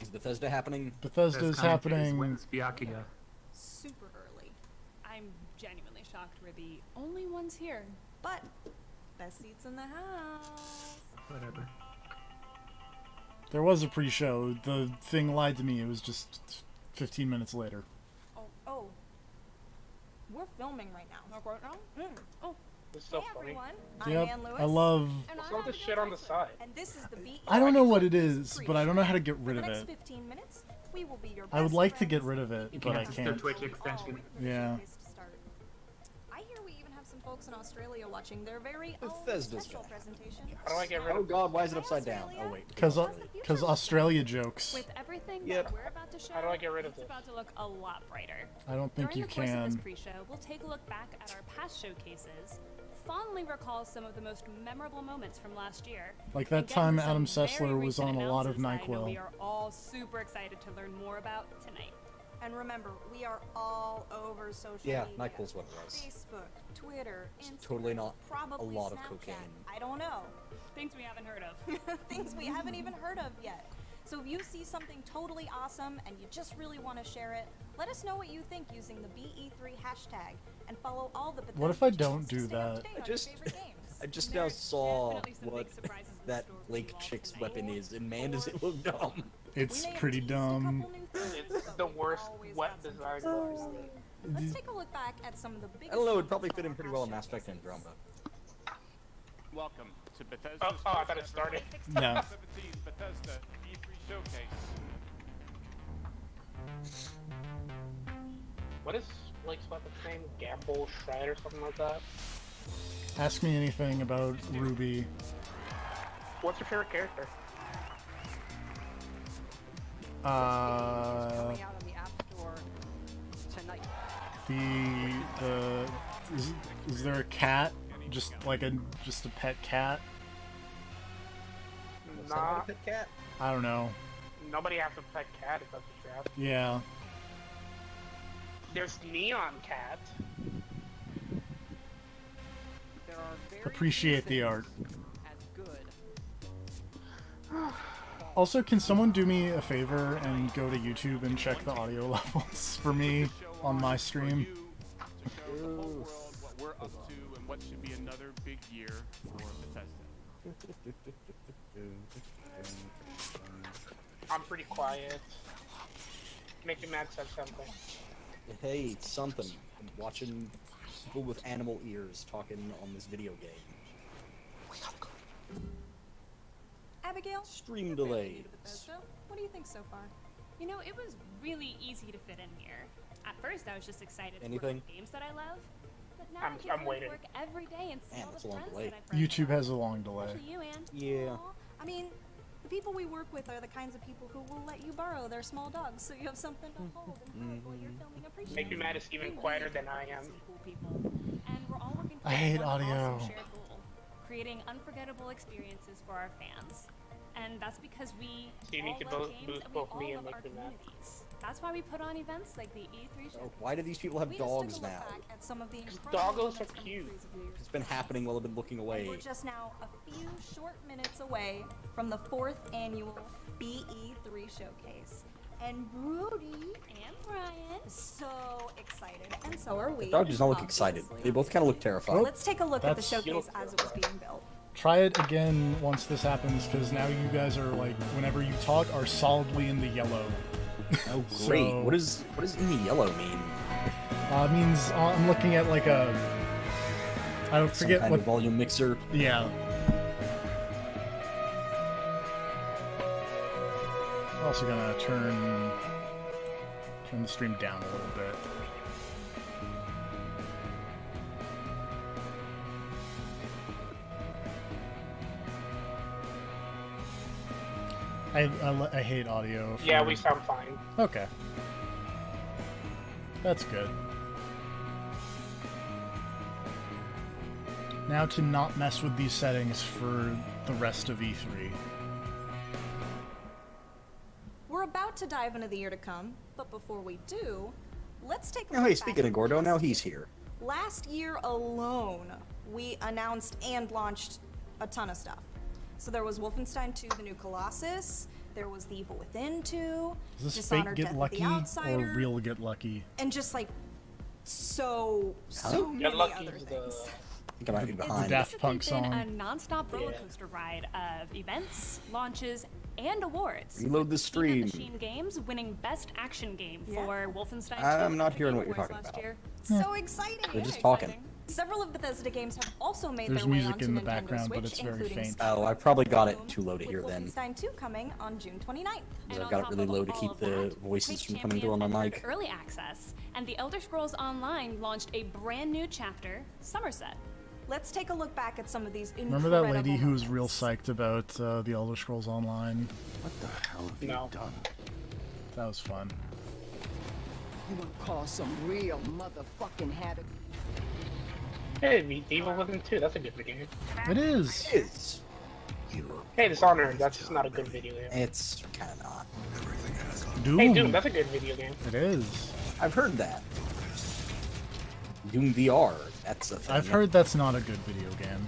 Is Bethesda happening? Bethesda's happening. When's Byakuya? Super early. I'm genuinely shocked we're the only ones here. But best seats in the house. Whatever. There was a pre-show. The thing lied to me. It was just 15 minutes later. Oh. We're filming right now. Right now? Oh. It's so Hey funny. everyone. Yep, I'm Ann Lewis. I love... And What's I'm all this Abigail shit on the Tyson. side? And this is the BE. I don't know what it is, but I don't know how to get rid For of the it. next 15 minutes, we will be your I would best like to friends. get rid of it, but I It's their can't. Twitch extension. Yeah. I hear we even have some folks in Australia watching their very Bethesda's own special back. presentation. How do I get rid Oh of god, why is it upside down? Oh wait. Because Australia jokes. With everything Yep. that we're about to show, How do I get rid of it's this? about to look a lot brighter. I don't think During you the course of this can. pre-show, we'll take a look back at our past showcases, fondly recall some of the most memorable moments from last year. Like that and get time into some Adam very Sessler was recent on a lot of announcements that I know NyQuil. we are all super excited to learn more about tonight. And remember, we are all over social Yeah, media. NyQuil's what it was. Facebook, Twitter, Instagram, Totally not probably a lot of Snapchat. cocaine. I don't know. Things we haven't heard of. Things we haven't even heard of yet. So if you see something totally awesome and you just really want to share it, let us know what you think using the BE3 hashtag and follow all the Bethesda What if I channels don't to do stay up to that? date I on your just- favorite games. I just And now there's saw definitely some what big surprises in that store for Lake you all chick's tonight. weapon is, and man does it look dumb. It's We may have pretty teased a couple dumb. new things, It's but the we've worst always wet got some design. tricks up our sleeve. Let's take a look back at some of the biggest I don't know, it'd moments probably from fit in our pretty past well in Mass Effect showcases. Andromeda. Welcome to Bethesda's Oh, I thought it started. No. 17 Bethesda E3 showcase. What is Blake's weapon's name? Gamble Shred or something like that? Ask me anything about Ruby. What's your favorite character? Coming out on the App Store tonight. Is there a cat? Just a pet cat? Is that not Nah, a pet cat? I don't know. nobody has a pet cat if that's what you're asking. Yeah. There's Neon Cat. There are very Appreciate few the art. things as good. Also, can someone do me a favor and go to YouTube and check the audio levels for me on my stream? To show the whole world what we're up to and what should be another big year for Bethesda. I'm pretty quiet. Make you mad said something. Hey, it's something. I'm watching people with animal ears talking on this video game. Abigail? Stream you're fairly new delays. to Bethesda. What do you think so far? You know, it was really easy to fit in here. At first, I was just excited to work Anything? on games that I love. But now I'm- I get I'm to waiting. work every day and see Man, all that's the a long friends delay. that I've grown YouTube up. has a long delay. Especially you, Ann. Yeah. Aw, I mean, the people we work with are the kinds of people who will let you borrow their small dogs so you have something to hold and hug while you're filming a pre-show. Make you mad is even We quieter really than I have am. some cool people. And we're all working I towards hate one audio. awesome shared goal, creating unforgettable experiences for our fans. And that's because we So you need all to love both games boost and we both all me and love make our me mad. communities. That's why we put on events like the E3 show. Oh, why do these people have We just dogs took a look now? back at some of the incredible Doggos are moments from the cute. cruise of New Year's It's been happening while I've been looking And away. we're just now a few short minutes away from the 4th annual BE3 showcase. And Rudy And Brian. is so excited, and so are we. The dog does not look excited. obviously. They both kind of look terrified. Let's take a look at the That's- showcase as it was being built. Try it again once this happens, because now you guys are like, whenever you talk, are solidly in the yellow. Oh, great. So- What does in the yellow mean? It means I'm looking at like a. I don't Some forget kind what. of volume mixer? Yeah. Also gonna turn the stream down a little bit. I hate audio. Yeah, for- we sound fine. Okay. That's good. Now to not mess with these settings for the rest of E3. We're about to dive into the year to come, but before we do, let's take a Oh, look hey, back speaking at of Gordo, now last he's year. here. Last year alone, we announced and launched a ton of stuff. So there was Wolfenstein 2: The New Colossus, There was The Evil Within 2, Is this Dishonored, fake Death get of the lucky or Outsider, real get lucky? and just like so many Get Lucky other is things. I think I might be behind. Daft Basically Punk been song. a non-stop roller coaster ride of events, launches, and awards. Reload the With stream. Machine Games winning Best Action Game Yeah. for Wolfenstein 2 I'm not at the hearing Game what you're Awards talking last about. year. So exciting! They're just Yeah, talking. exciting. Several of Bethesda games have also made There's their way music onto in the Nintendo background, but Switch, it's very including faint. Oh, I probably got it too low to hear with then. Wolfenstein 2 coming on June 29th. Because And I've on got it top really of low to all keep of the that, voices Quake from coming through on my Champions mic. entered early access, and The Elder Scrolls Online launched a brand new chapter, Somerset. Let's take a look back at some of these Remember that lady incredible who was real moments. psyched about the Elder Scrolls Online? What the hell have No. you done? That was fun. You would call some real motherfucking havoc. Hey, The Evil Within 2, that's a good video game. It is. It's Hey, Dishonored, that's not a good video game. it's kind of not. Doom. Hey, Doom, that's a good video game. It is. I've heard that. Doom VR, that's a thing. I've heard that's not a good video game,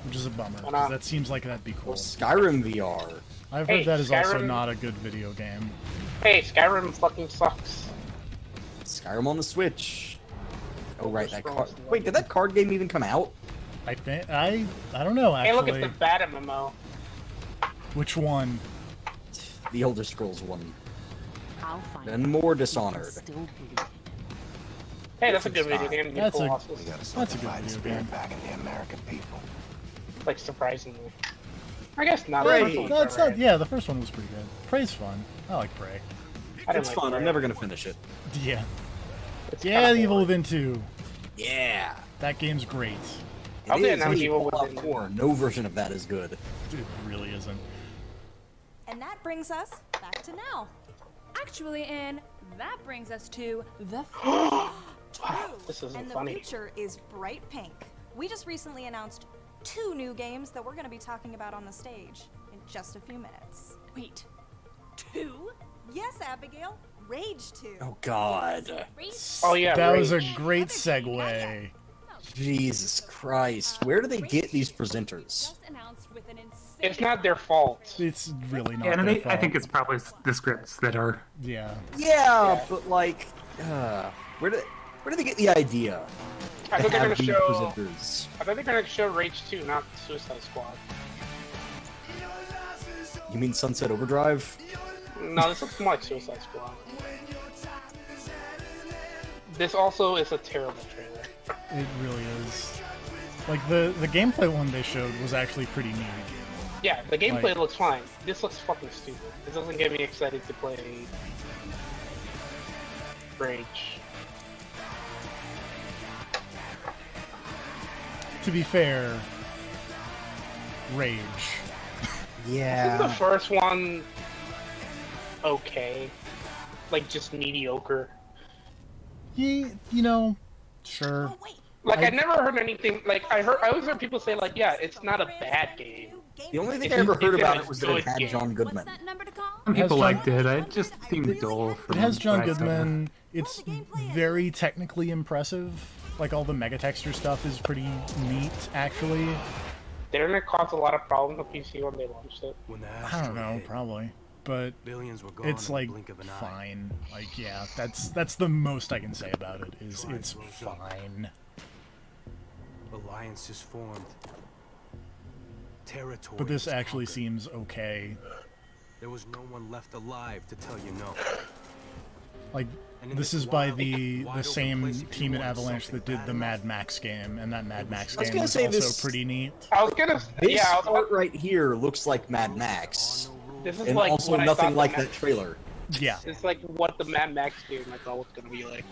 which is a bummer. Why 'cause not? that seems like that'd be cool. Well, Skyrim VR. I've Hey, heard that is also Skyrim- not a good video game. Hey, Skyrim fucking sucks. Skyrim on the Switch. Oh right, that Scrolls card. Online. Wait, did that card game even come out? I think I don't know Hey, look, actually. it's the bad MMO. Which one? The Elder Scrolls one. I'll find And more Dishonored. still believe. Hey, that's a good video game. Good That's a- Colossus. That's a good video game. back in the American people. Like, surprisingly. I guess not. Prey. The first one's No, it's alright. not. Yeah, the first one was pretty good. Prey's fun. I like Prey. I didn't It's like fun. Prey. I'm never gonna finish it. Yeah. It's Yeah, kinda The Evil boring. Within 2. Yeah. That game's great. It I'll say is. now Hey, Evil Fallout Within. 4. No version of that is good. It really isn't. And that brings us back to now. Actually, and that brings us to the This isn't And the funny. future is bright pink. We just recently announced 2 new games that we're going to be talking about on the stage in just a few minutes. wait, 2? Yes, Abigail, Rage 2. Oh God. Oh yeah, That was a Rage. great segue. Jesus Christ. Where do they get these presenters? Just announced with an insane. It's not their fault. It's really not Yeah, and their I fault. think it's probably the scripts that are. Yeah. Yeah, but like, where do they get the idea I to think they're have gonna these show. presenters? I think they're gonna show Rage 2, not Suicide Squad. You mean Sunset Overdrive? No, this looks more like Suicide Squad. This also is a terrible trailer. It really is. Like the gameplay one they showed was actually pretty neat. Yeah, the gameplay Like- looks fine. This looks fucking stupid. This doesn't get me excited to play Rage. To be fair, Rage. Isn't the first one okay? Like just mediocre. You know, sure. Oh, wait. Like I- I never heard anything. Like I always heard people say like, yeah, it's not a bad game. The only thing It's- I ever heard it's about a it was that it good had game. John What's Goodman. that number to call? Some It has people John- liked it. It just seemed dull. It From has John what I saw. Goodman. It's very technically impressive. Like all the mega texture stuff is pretty neat, actually. Didn't it cause a lot of problems on PC when they launched it? When the I don't know, probably, but billions were gone it's in like the blink of an eye. fine. Like yeah, that's the most I can say about it. Is it's fine. Alliances formed. Territory. But this was actually conquered. seems okay. There was no one left alive to tell you no. Like And in this this is by wild, the wide open same place, if you team at wanted Avalanche something that did bad the enough, Mad Max game, and that Mad Max I was game gonna was say also this- pretty neat. I was gonna. This Yeah, I was part right here looks like Mad Max, This is and like also what I nothing thought like the that trailer. Yeah, It's like what the Mad Max game I thought was gonna be like.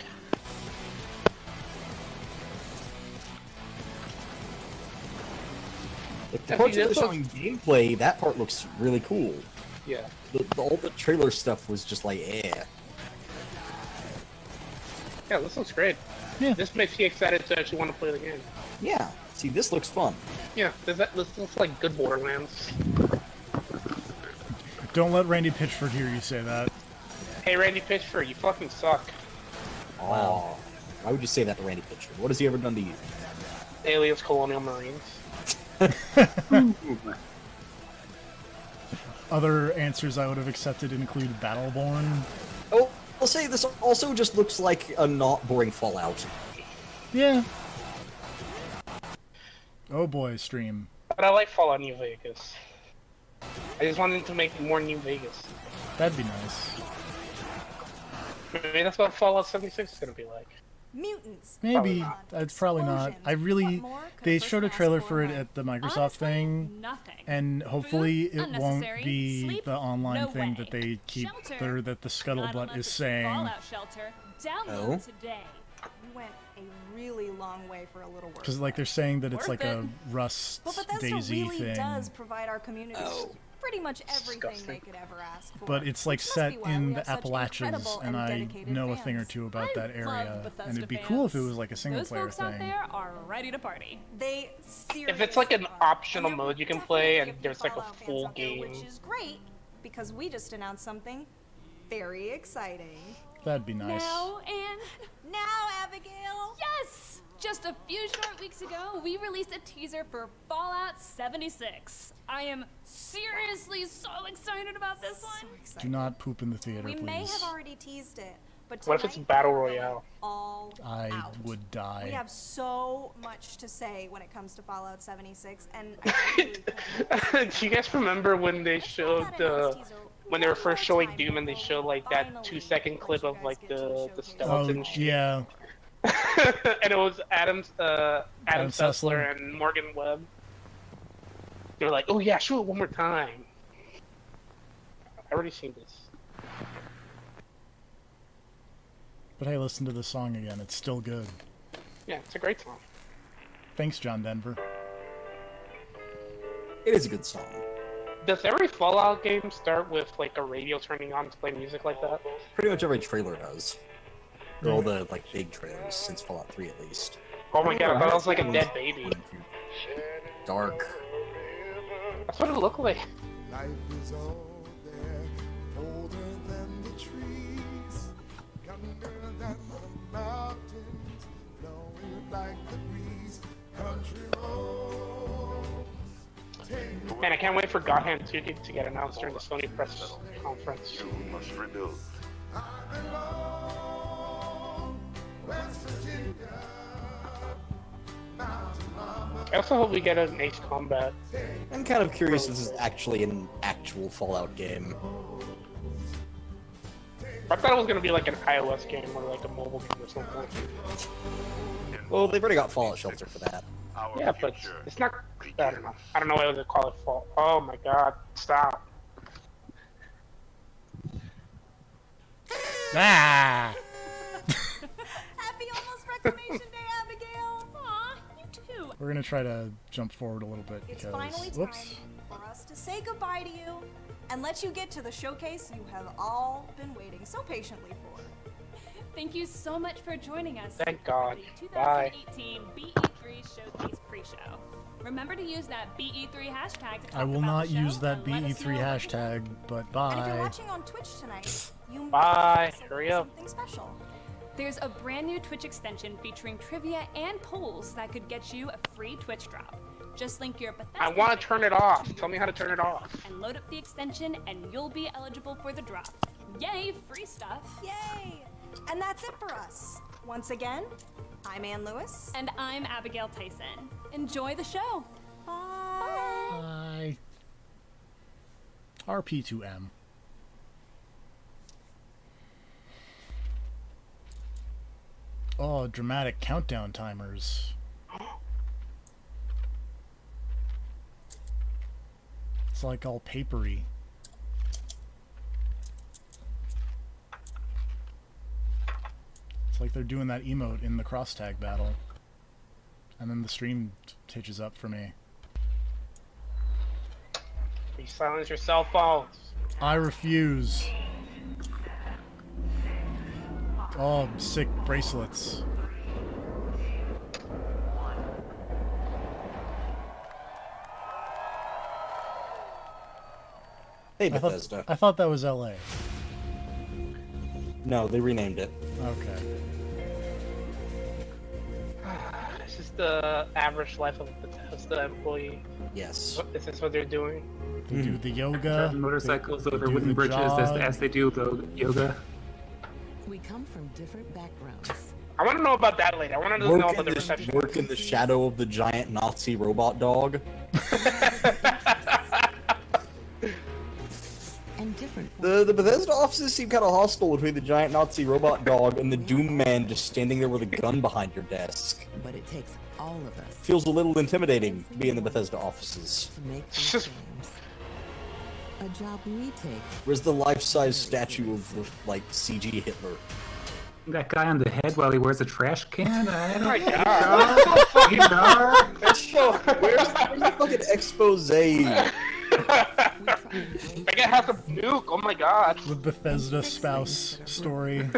Like, the Yeah, parts see, that this they're showing gameplay, that part looks really cool. Yeah. All the trailer stuff was just like, Yeah, this looks great. Yeah. This makes me excited to actually want to play the game. yeah. See, this looks fun. Yeah, this looks like good Borderlands. don't let Randy Pitchford hear you say that. Hey, Randy Pitchford, you fucking suck. Oh, why would you say that to Randy Pitchford? What has he ever done to you? Aliens, Colonial Marines. Other answers I would have accepted include Battleborn. Oh, I'll say this also just looks like a not boring Fallout. Yeah. Oh boy, stream. But I like Fallout New Vegas. I just wanted to make more New Vegas. That'd be nice. Maybe that's what Fallout 76 is gonna be like. Mutants. Maybe. It's probably not. I really... What more could a They person showed a ask trailer for for it when- at the Microsoft Honestly, thing, nothing. and hopefully Food, it won't unnecessary. be Sleep, the online no thing way. that they keep, Shelter, or that the not scuttlebutt unless is it's saying. Fallout Shelter. Download Oh. today. You went a really long way for a little work. Because like they're saying that it's Worth like a it. Rust But Bethesda Daisy really thing, does provide our communities Oh. pretty much everything Disgusting. they could ever ask for. but it's like Which must set be why in we the have such Appalachians, incredible and I dedicated know a thing or fans. two about I that love area, and Bethesda it'd be cool if it fans. was like a single Those player folks out thing. there are ready to party. They seriously If it's like an are. optional And there mode you can definitely play be and few there's like a Fallout fans full out there, game. which is great because we just announced something very exciting. That'd be nice. Now, and Now, Abigail. yes! Just a few short weeks ago, we released a teaser for Fallout 76. I am seriously so excited about this So one. excited. Do not poop in the theater, We please. may have already teased it, but What if it's tonight Battle we're Royale? All I out. would die. We have so much to say when it comes to Fallout 76, and I really can't. Do you guys remember when they showed That announced teaser when they were one first more showing time Doom and they before showed like that finally 2-second let clip you of guys like get to the showcase Oh, skeleton shit? yeah. And it was Adam Adam Sessler. Sessler and Morgan Webb. They were like, "Oh yeah, show it one more time." I already seen this. But hey, listen to the song again. It's still good. Yeah, it's a great song. Thanks, John Denver. It is a good song. Does every Fallout game start with like a radio turning on to play music like that? Pretty much every trailer does. Or all the like big trailers since Fallout 3 at least. Oh my god, I thought it was like a It dead baby. Dark. That's what it looked like. Life is all there, older than the trees, younger than the mountains, blowing like the breeze. Country roads, take Man, I can't wait for God Hand 2 to get announced during the Sony press conference. I belong, West Virginia, Mountain Mama. I also hope we get an Ace Combat. I'm kind of curious if this is actually an actual Fallout game. I thought it was gonna be like an iOS game or like a mobile game or something. Well, they've already got Fallout Shelter for that. Yeah, but it's not. I don't know. I don't know why they call it Fall. Oh my god! Stop. Ah! Happy almost Reclamation Day, Abigail! Aw, you too. We're gonna try to jump forward a little bit It's because... finally time Whoops. for us to say goodbye to you and let you get to the showcase you have all been waiting so patiently for. Thank you so much for joining us. Thank God. For the Bye. 2018 BE3 Showcase pre-show. Remember to use that BE3 hashtag to talk I will about not the show use that and let us BE3 know what you hashtag, but And if bye. you're watching on Twitch tonight, you Bye. might Hurry up. something special. There's a brand new Twitch extension featuring trivia and polls that could get you a free Twitch drop. Just link your Bethesda I want to Twitch turn it account off. to Tell your me how to turn it off. and load up the extension and you'll be eligible for the drop. Yay, free stuff. Yay! And that's it for us. Once again, I'm Ann Lewis. And I'm Abigail Tyson. Enjoy the show. Bye. Bye. RP2M. Oh, dramatic countdown timers. It's like all papery. It's like they're doing that emote in the cross tag battle. And then the stream hitches up for me. Please silence your cell phones. I refuse. Oh, sick bracelets. Hey, I Bethesda. thought that was LA. No, they renamed it. Okay. This is the average life of a Bethesda employee. Yes. Is this what they're doing? They do the yoga. Driving motorcycles they over do wooden the bridges jog. as they do the yoga. We come from different backgrounds. I want to know about that later. I want to know about the reception. Work in the shadow of the giant Nazi robot dog. And different. The Bethesda offices seem kind of hostile between the giant Nazi robot dog and the Doom Man just standing there with a gun behind your desk. But it takes all of us Feels a little intimidating to be in the Bethesda offices. to make these games. A job we take. Where's the life-size statue of, like, CG Hitler? That guy on the head while he wears a trash can? I Oh don't my know. god! That's so. Where's the fucking expose? That guy has a nuke. Oh my god! The Bethesda spouse story.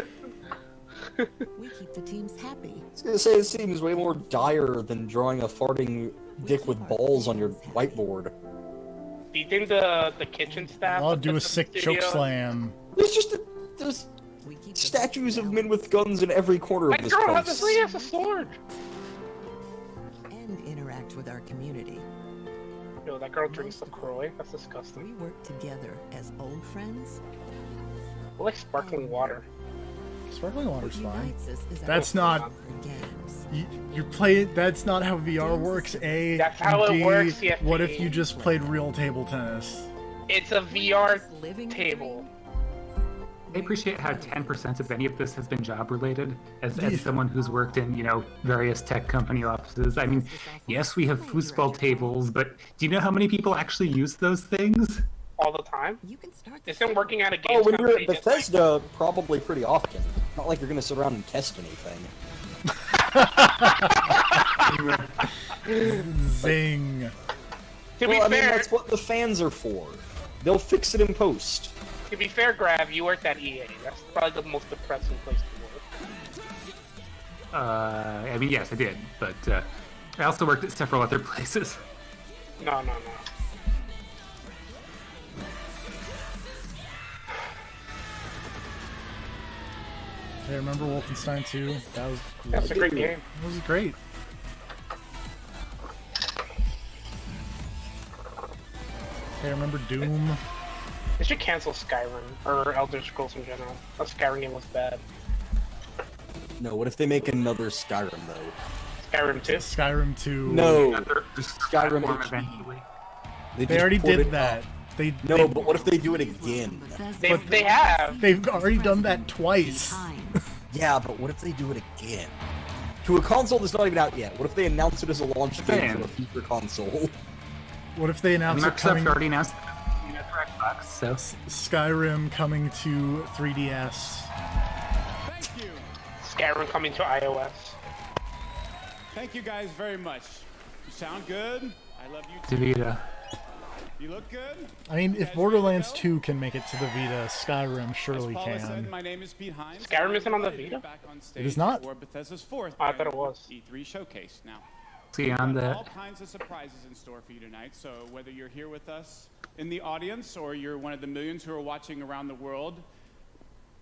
We keep the teams happy. I was gonna say, it seems way more dire than drawing a farting dick with balls on your whiteboard. Do you think the kitchen staff? I'll of do a the sick studio- choke slam. There's statues of men with guns in every corner of That this girl has place. a sword. And interact with our community. Yo, that girl drinks LaCroix. That's disgusting. We work together as old friends. I like sparkling water. Sparkling water's What fine. unites us is our That's not. love for games. You play it. That's not how VR works. A. That's how and it B, works, CFP. What if you just played real table tennis? It's a VR Living table. I appreciate how 10% of any of this has been job related. As someone who's worked in, various tech company offices. I mean, yes, we have foosball tables, but do you know how many people actually use those things? All the time. You can start the Isn't working at a Oh, games when you're company at just like- Bethesda, probably pretty often. Not like you're gonna sit around and test anything. Zing. To be Well, I mean, fair, that's what the fans are for. They'll fix it in post. to be fair, Grav, you worked at EA. That's probably the most depressing place to work. I mean, yes, I did, but I also worked at several other places. No. Hey, remember Wolfenstein 2? That's a great game. That was great. Hey, remember Doom? They should cancel Skyrim or Elder Scrolls in general. That Skyrim game was bad. No, what if they make another Skyrim, though? Skyrim 2? Skyrim 2. No, Another Skyrim platform HD. eventually. They just already ported did it that. up. They But what if they do it again? They have. They've already done that twice. Yeah, but what if they do it again? To a console that's not even out yet. What if they announce it as a launch game for a future console? What if they announce it Microsoft coming? already announced for Xbox, so Skyrim coming to 3DS. Thank you. Skyrim coming to iOS. Thank you guys very much. You sound good. I love you too. DeVita. You look good. I mean, if guys Borderlands ready to 2 can make it to the Vita, Skyrim surely As Paula said, can. my name is Pete Hines. Skyrim isn't on the Invited Vita? back on It is stage not? For Bethesda's fourth I thought it was. E3 showcase. Now, See we've on got that. all kinds of surprises in store for you tonight. So whether you're here with us in the audience or you're one of the millions who are watching around the world,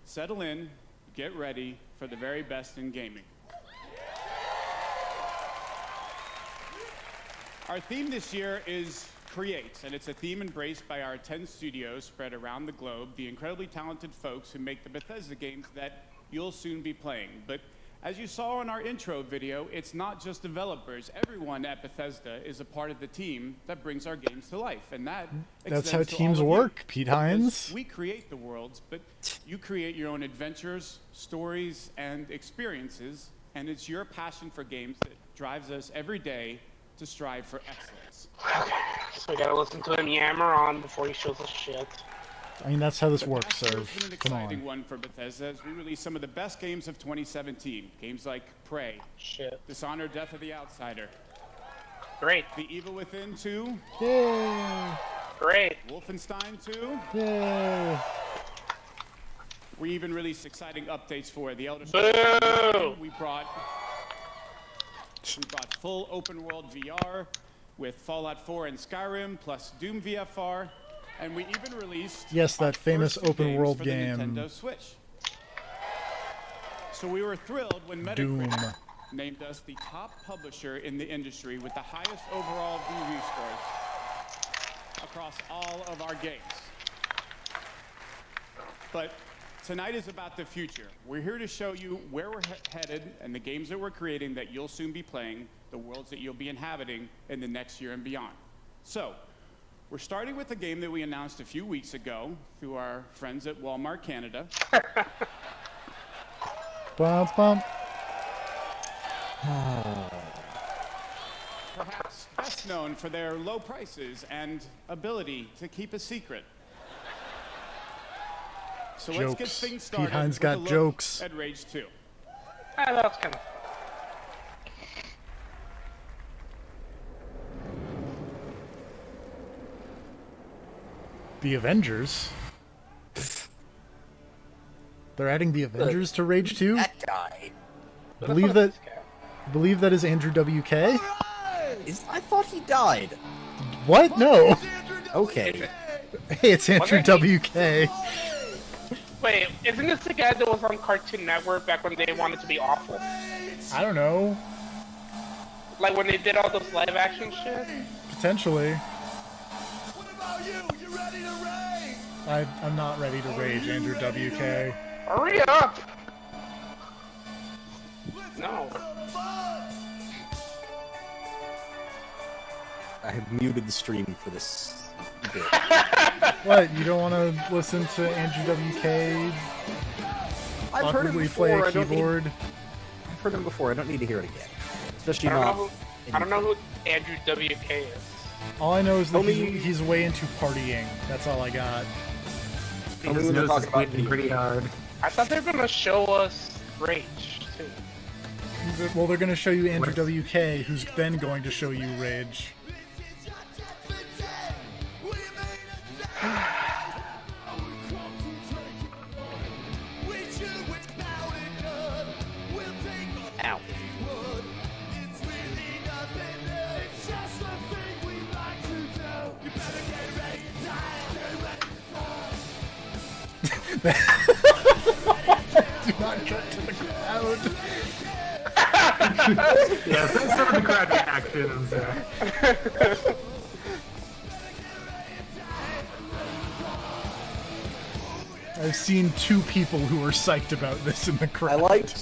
settle in, get ready for the very best in gaming. Our theme this year is Create, and it's a theme embraced by our 10 studios spread around the globe, the incredibly talented folks who make the Bethesda games that you'll soon be playing. But as you saw in our intro video, it's not just developers. Everyone at Bethesda is a part of the team that brings our games to life, and that That's how extends to all teams of you, work, Pete because Hines. We create the worlds, but you create your own adventures, stories, and experiences, and it's your passion for games that drives us every day to strive for excellence. Okay, so we gotta listen to him yammer on before he shows us shit. I mean, that's how this works, Last year has Serve. been an Come exciting on. one for Bethesda as we released some of the best games of 2017. Games like Prey, Shit. Dishonored: Death of the Outsider, Great. The Evil Within 2, Yay! Great. Wolfenstein 2. Yay! We even released exciting updates for the Elder Boo! Scrolls. We brought full open world VR with Fallout 4 and Skyrim, plus Doom VFR, and we even released Yes, our that famous first two open games world for the game. Nintendo Switch. So we were thrilled when Doom. Metacritic named us the top publisher in the industry with the highest overall review scores across all of our games. But tonight is about the future. We're here to show you where we're headed and the games that we're creating that you'll soon be playing, the worlds that you'll be inhabiting in the next year and beyond. So, we're starting with a game that we announced a few weeks ago through our friends at Walmart Canada. Bump, bump. Perhaps best known for their low prices and ability to keep a secret. So let's get Jokes. things started. Behin's with got a look jokes. At Rage 2. That's kind of. The Avengers. They're adding the Avengers to Rage 2? That guy. Believe that is Andrew WK? I thought he died. What? No. Okay. Hey, it's Andrew WK. Wait, isn't this the guy that was on Cartoon Network back when they wanted to be awful? I don't know. Like when they did all those live action shit? Potentially. I'm not ready to rage, Andrew WK. Hurry up! No. I have muted the stream for this bit. What? You don't want to listen to Andrew WK I've heard him awkwardly before. play a I don't need- keyboard? I've heard him before. I don't need to hear it again. Especially I don't, not. know I don't know who Andrew WK is. All I know is that Only- he's way into partying. That's all I got. Only His when they're nose is talking about bleeding pretty hard. I thought they were gonna show us Rage, too. Well, they're going to show you Andrew WK, who's then going to show you Rage. Ow. Do not cut to the crowd. Yeah, some of the crowd reactions. I've seen two people who were psyched about this in the crowd.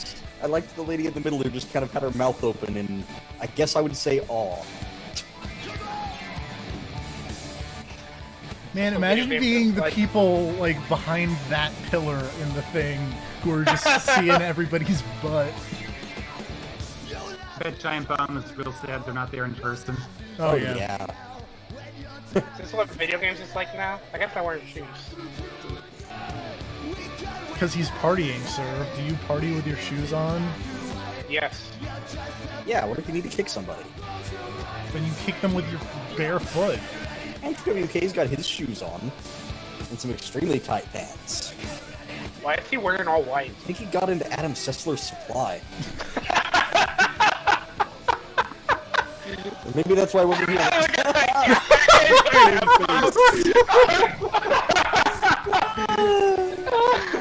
I liked the lady in the middle who just kind of had her mouth open in, I guess I would say, awe. Man, imagine being the people like behind that pillar in the thing who are just seeing everybody's butt. Bet Giant Bomb is real sad they're not there in person. Oh yeah. Is this what video games is like now? I guess I wear shoes. Because he's partying, sir. Do you party with your shoes on? Yes. Yeah, what if you need to kick somebody? Then you kick them with your bare foot. Andrew WK's got his shoes on. And some extremely tight pants. Why is he wearing all white? I think he got into Adam Sessler's supply. Or maybe that's why I wasn't here.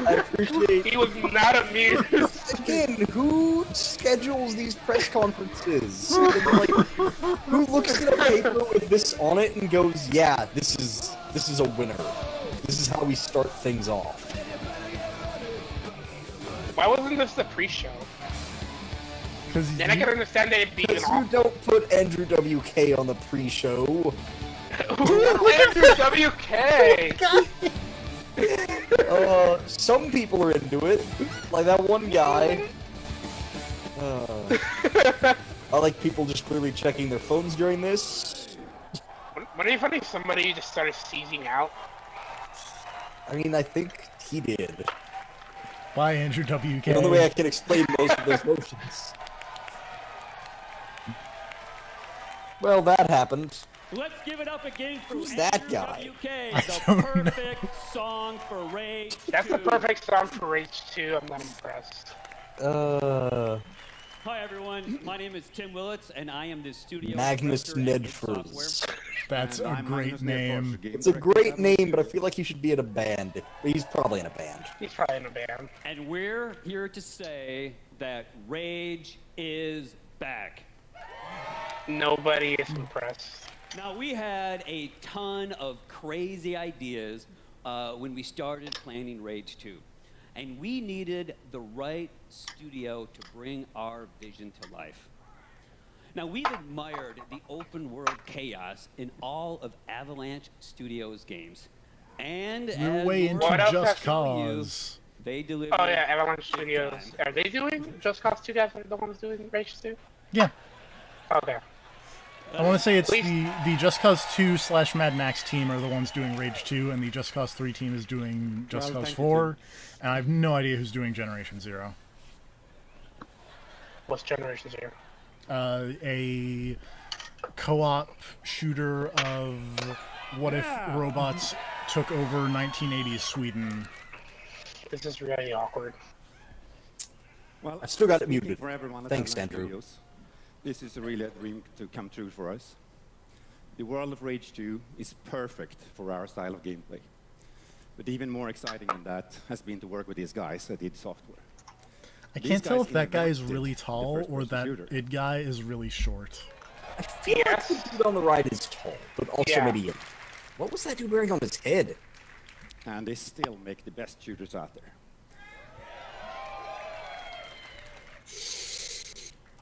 I appreciate. He was not amused. Again, who schedules these press conferences? Like, who looks at a paper with this on it and goes, "Yeah, this is a winner. This is how we start things off." Why wasn't this the pre-show? Then I can understand that it'd be an Because you don't put Andrew WK on the pre-show. Who Andrew WK? Some people are into it, like that one guy. I like people just clearly checking their phones during this. Wouldn't it be funny if somebody just started seizing out? I mean, I think he did. Bye, Andrew WK. The only way I can explain most of those motions. Well, that happened. Let's give it up again for Who's that guy? WK, the perfect song for Rage 2. That's the perfect song for Rage 2. I'm not impressed. Hi everyone, my name is Tim Willits, and I am the studio Magnus director at Id Software. Nedfors. That's And a I'm great Magnus name. Nedfors, It's a great name, but I feel like he should be in a band. He's probably in a band. He's probably in a band. And we're here to say that Rage is back. Nobody is impressed. Now, we had a ton of crazy ideas when we started planning Rage 2. And we needed the right studio to bring our vision to life. Now, we've admired the open world chaos in all of Avalanche Studios games. And We're as way into we're else Just has to Cause. they delivered. Oh yeah, Avalanche big Studios. time. Are they doing Just Cause 2 guys? Are the ones doing Rage 2? Yeah. Okay. I want to say it's Please. the Just Cause 2 / Mad Max team are the ones doing Rage 2, and the Just Cause 3 team is doing Just Well, Cause thank you, 4, and I have no idea who's doing Generation Zero. What's Generation Zero? A co-op shooter of what if robots took over 1980s Sweden. This is really awkward. Well, I still got it speaking muted. For everyone at Thanks, Avalanche Andrew. Studios, this is really a dream to come true for us. The world of Rage 2 is perfect for our style of gameplay. But even more exciting than that has been to work with these guys at id Software. I These can't tell guys if that guy is invented really the tall or first-person that shooter. id guy is really short. I feel like the dude on the right is tall, but also Yeah. maybe. What was that dude wearing on his head? And they still make the best shooters out there.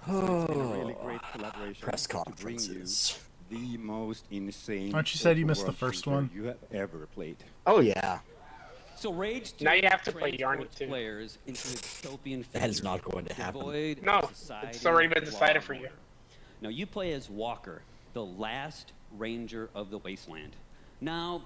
So it's been a really great collaboration Press to bring you conferences. the most insane Aren't you sad you open missed the world first shooter one? you have ever played. Oh yeah. So Rage 2 Now you have to play Yarny transports too. players into a dystopian That is future, not going to happen. devoid of No, society it's already been and decided law for and you. order. Now you play as Walker, the last ranger of the wasteland. Now,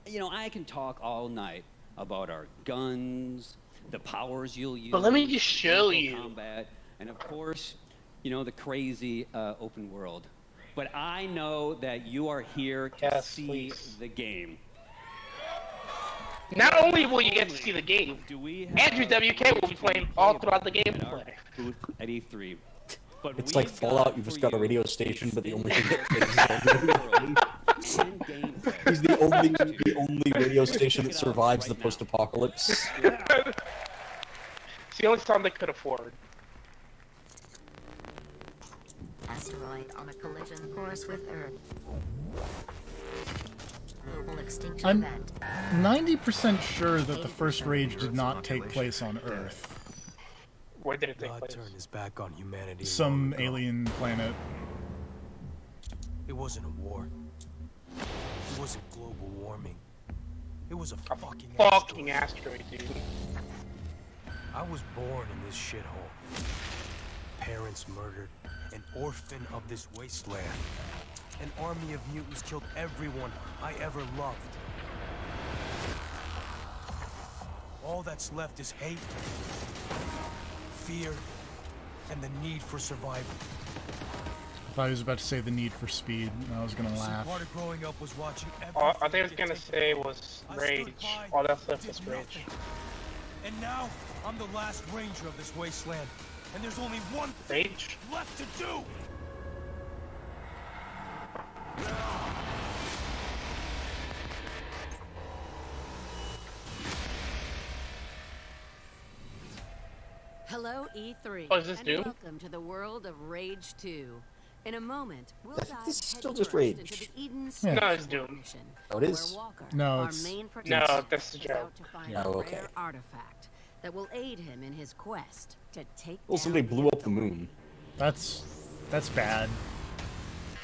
you know, I can talk all night about our guns, the powers you'll use. But let me just show lethal you. Combat, and of course, you know, the crazy open world. But I know that you are here to Yes, see please. the game. Not only will you get to see the game, Do we have Andrew WK will be playing all throughout the at our gameplay. booth at E3. But It's we've like Fallout, got you've just for got a you radio station, but the only thing that plays and gameplay. He's the only radio station that survives the post-apocalypse. It's the only time they could afford. Asteroid on a collision course with Earth. Global extinction I'm event. 90% sure that the first Rage did not take place on Earth. Where did it take God place? turned his back on humanity. Some long ago. alien planet. It wasn't a war. It wasn't global warming. It was a fucking Fucking asteroid, dude. I was born in this shithole. Parents murdered, an orphan of this wasteland. An army of mutants killed everyone I ever loved. All that's left is hate, fear, and the need for survival. I thought he was about to say the need for speed, and I was gonna See, laugh. part of growing up was watching All I everything think I was get gonna taken say away. was I Rage. stood by All that's and left did is Rage. nothing. And now I'm the last ranger of this wasteland, and there's only one thing Rage? left to do. Hello, E3. Oh, is this and Doom? welcome to the world of Rage 2. In a moment, we'll I think dive this is still headfirst just Rage. into the Eden Yeah. No, it's Station Doom. mission, Oh, it is? where Walker, No, our it's- main No, protagonist, that's the is joke. out to find No, a okay. rare artifact that will aid him in his quest to take Well, down somebody the blew up the Authority. moon. That's bad.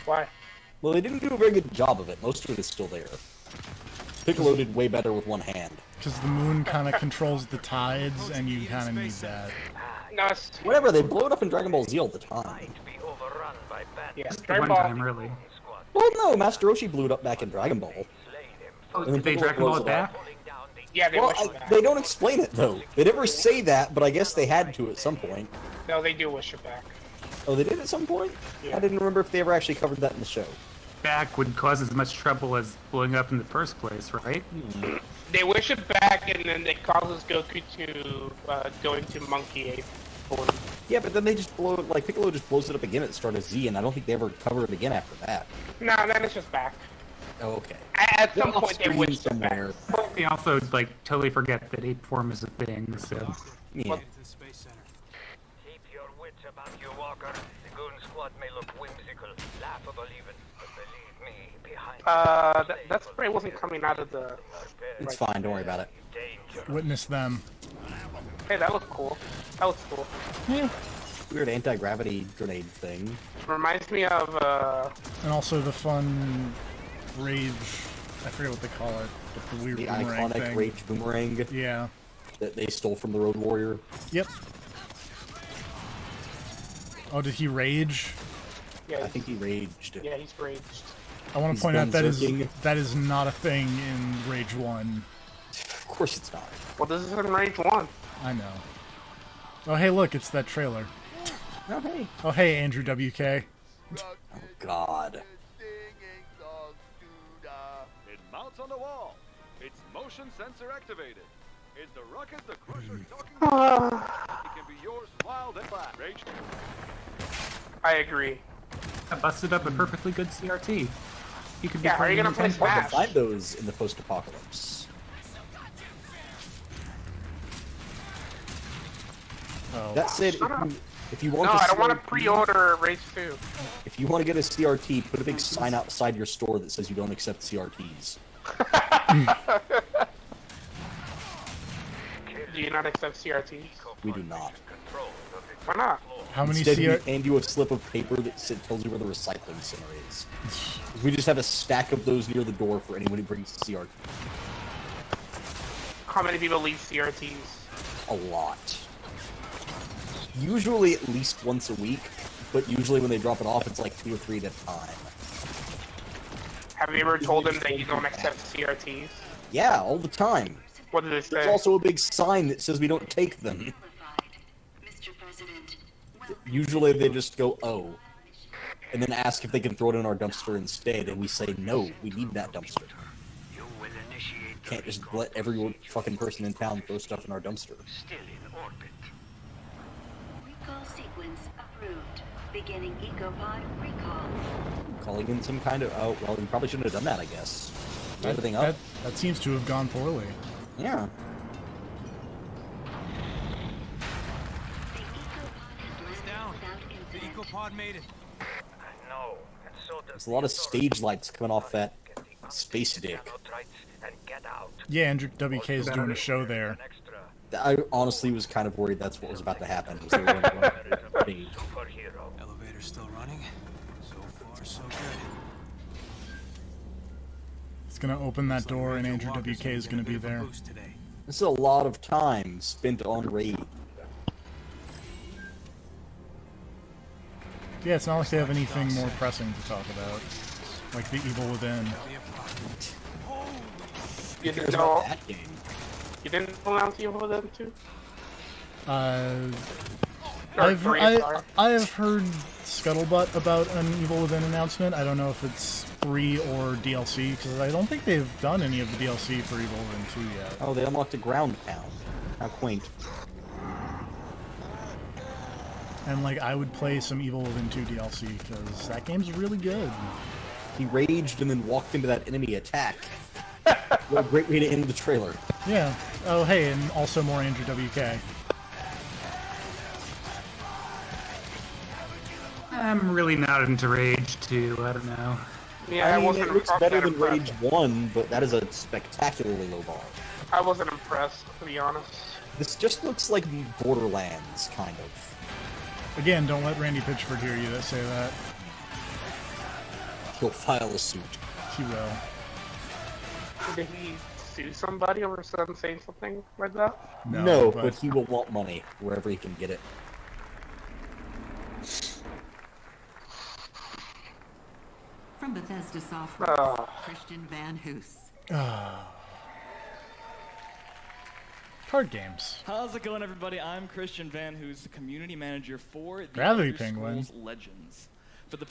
Why? Well, they didn't do a very good job of it. Most of it is still there. Piccolo did way better with one hand. Because the moon kind of controls the tides, and you kind of need that. No, it's Whatever, they blow it up in Dragon Ball Z all the time. yeah. Just the Dragon one Ball. time, really. Well, no, Master Roshi blew it up back in Dragon Ball. Oh, And then did they Piccolo Dragon Ball blows it it up. back? Yeah, they Well, wish it back. they don't explain it, though. They never say that, but I guess they had to at some point. No, they do wish it back. Oh, they did at some point? Yeah. I didn't remember if they ever actually covered that in the show. Back would cause as much trouble as blowing up in the first place, right? They wish it back, and then it causes Goku to go into monkey ape form. Yeah, but then they just blow it, like, Piccolo just blows it up again at the start of Z, and I don't think they ever cover it again after that. No, then it's just back. Oh, okay. At some They're point, they off-screen went somewhere. They also, like, totally forget that ape form is a thing, so... Yeah. Keep your wits about you, Walker. The goon squad may look whimsical, laughable even, but believe me, behind that spray wasn't coming out of the... It's fine, don't worry about it. Witness them. Hey, that looks cool. That looks cool. Yeah. Weird anti-gravity grenade thing. Reminds me of, And also the fun rage, I forget what they call it, but the weird The boomerang iconic thing. Rage Boomerang. Yeah. That they stole from the Road Warrior. Yep. Oh, did he rage? Yeah, I think he raged. Yeah, he's raged. I want He's to point out berserking. that is not a thing in Rage 1. Of course it's not. Well, this is in Rage 1. I know. Oh, hey, look, it's that trailer. Oh, hey. Oh, hey, Andrew WK. Oh, God. It mounts on the wall. It's motion sensor activated. Is the rocket the Crusher talking about? It can be yours wild and flat. Rage. I agree. I busted up a perfectly good CRT. You could be Yeah, are you playing gonna play Nintendo. Hard to Smash? find those in the post-apocalypse. Oh. That said, if you want No, to I don't want to pre-order Rage 2. If you want to get a CRT, put a big sign outside your store that says you don't accept CRTs. Do you not accept CRTs? We do not. Why not? How many Instead, CR... we hand you a slip of paper that tells you where the recycling center is. We just have a stack of those near the door for anyone who brings a CRT. How many people leave CRTs? A lot. Usually at least once a week, but usually when they drop it off, it's like 2 or 3 at a time. Have you ever told them that you don't accept CRTs? Yeah, all the time. What did they say? There's also a big sign that says we don't take them. Usually they just go, oh. And then ask if they can throw it in our dumpster instead, and we say, no, we need that dumpster. Can't just let every fucking person in town throw stuff in our dumpster. Still in orbit. Recall sequence approved. Beginning ecopod recall. Calling in some kind of, oh, well, we probably shouldn't have done that, I guess. Is everything up? That seems to have gone poorly. Yeah. It's down. The ecopod made it. No, and so does There's a lot of stage lights coming off that space dick. and get out. Yeah, Andrew WK is doing a show there. I honestly was kind of worried that's what was about to happen. Was they were going to Elevator's still running. So far, so good. It's gonna open that door and Andrew WK is gonna be there. This is a lot of time spent on raid. Yeah, it's not like they have anything more pressing to talk about. Like the Evil Within. You Who cares didn't about know? that game? You didn't announce Evil Within 2? I have heard scuttlebutt about an Evil Within announcement. I don't know if it's free or DLC, because I don't think they've done any of the DLC for Evil Within 2 yet. Oh, they unlocked a ground pound. How quaint. And like, I would play some Evil Within 2 DLC, because that game's really good. He raged and then walked into that enemy attack. What a great way to end the trailer. Yeah. Oh, hey, and also more Andrew WK. I'm really not into Rage 2, I don't know. Yeah, I mean, wasn't it looks I'm better not than Rage impressed. 1, but that is a spectacularly low bar. I wasn't impressed, to be honest. This just looks like Borderlands, kind of. Again, don't let Randy Pitchford hear you say that. He'll file a suit. He will. Did he sue somebody over them saying something like that? No, but he will want money wherever he can get it. From Bethesda Software, Christian Van Hoos. Card games. How's it going, everybody? I'm Christian Van Hoos, the community manager for the Gravity Elder Penguin. Scrolls Legends. For the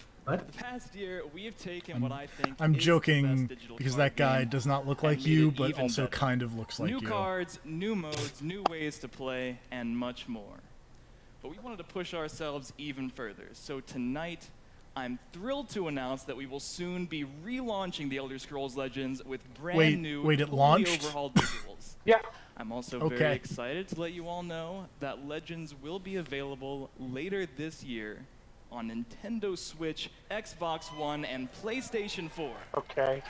past year, we have taken what I think I'm is the joking best digital because card that guy game does not look and like made you, it but even also better. kind of looks like New you. cards, new modes, new ways to play, and much more. but we wanted to push ourselves even further. So tonight, I'm thrilled to announce that we will soon be relaunching The Elder Scrolls Legends with brand new, wait, it fully launched? overhauled visuals. Yeah. I'm also Okay. very excited to let you all know that Legends will be available later this year on Nintendo Switch, Xbox One, and PlayStation 4. Okay.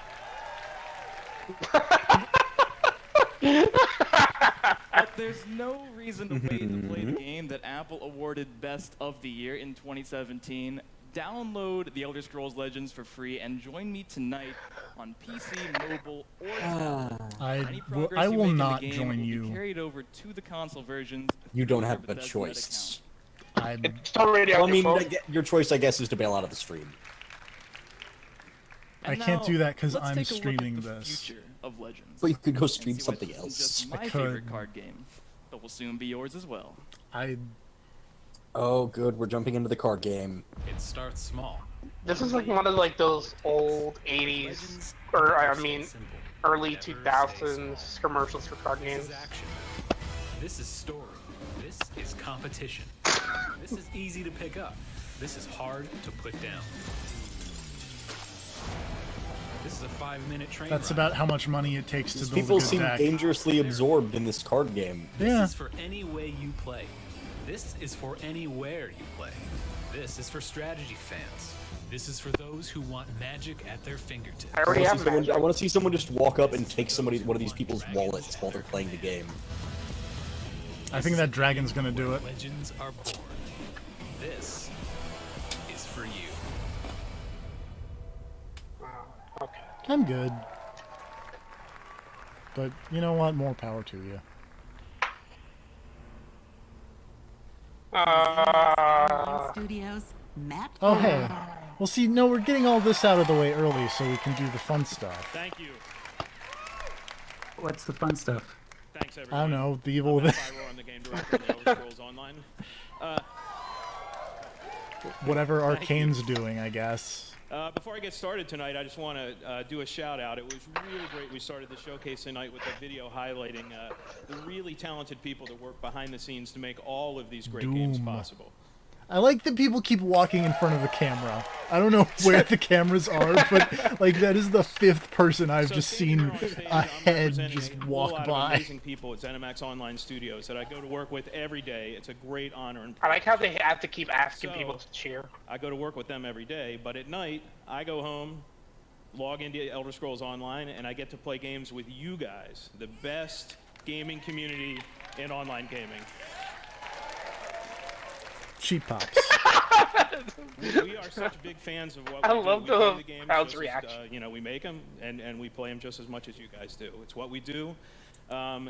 But there's no reason to wait to play the game that Apple awarded Best of the Year in 2017. Download The Elder Scrolls Legends for free and join me tonight on PC, mobile, or tablet. Any progress I you will make in not the game join will be you. carried over to the console versions. You don't through have your a Bethesda choice. It's already Well, on I mean, your phone. your choice, I guess, is to bail out of the stream. I And can't now, do that because let's I'm take a look at streaming the this. future of Legends. But you could go and stream see why something this else. isn't just my I favorite could. card game, but will soon be yours as well. Oh, good. We're jumping into the card game. It starts small. This is like one of like those old 80s, or I mean, early 2000s commercials for card games. This is story. This is competition. This is easy to pick up. This is hard to put down. This is a 5-minute train That's ride. about how much money it takes to These build people a good seem deck. dangerously absorbed in this card game. This is for any way you play. This is for anywhere you play. This is for strategy fans. This is for those who want magic at their fingertips. I already have I magic. want to see someone just walk up and take one of these people's wallets while they're playing the game. I think that dragon's gonna do it. Legends are born. This is for you. Okay. I'm good. But you know what? More power to you. Studios, Matt. Oh, hey. Well, see, no, we're getting all this out of the way early so we can do the fun stuff. Thank you. What's the fun stuff? Thanks, I everyone. don't know, the evil of I'm it. Pyro, I'm the game director of the Elder Scrolls Online. Whatever Arcane's doing, I guess. Before I get started tonight, I just want to do a shout out. It was really great. We started the showcase tonight with a video highlighting the really talented people that work behind the scenes to make all of these great games possible. I like that people keep walking in front of the camera. I don't know where the cameras are, but like that is the 5th person I've just seen a head just walk A lot of by. amazing people at ZeniMax Online Studios that I go to work with every day. It's a great honor and I like how they have to keep asking So, people to cheer. I go to work with them every day, but at night I go home, log into Elder Scrolls Online, and I get to play games with you guys, the best gaming community in online gaming. Cheap pops. We are such big fans of what I we do. love We the play the games crowd's just as, reaction. you know, we make them, and we play them just as much as you guys do. It's what we do.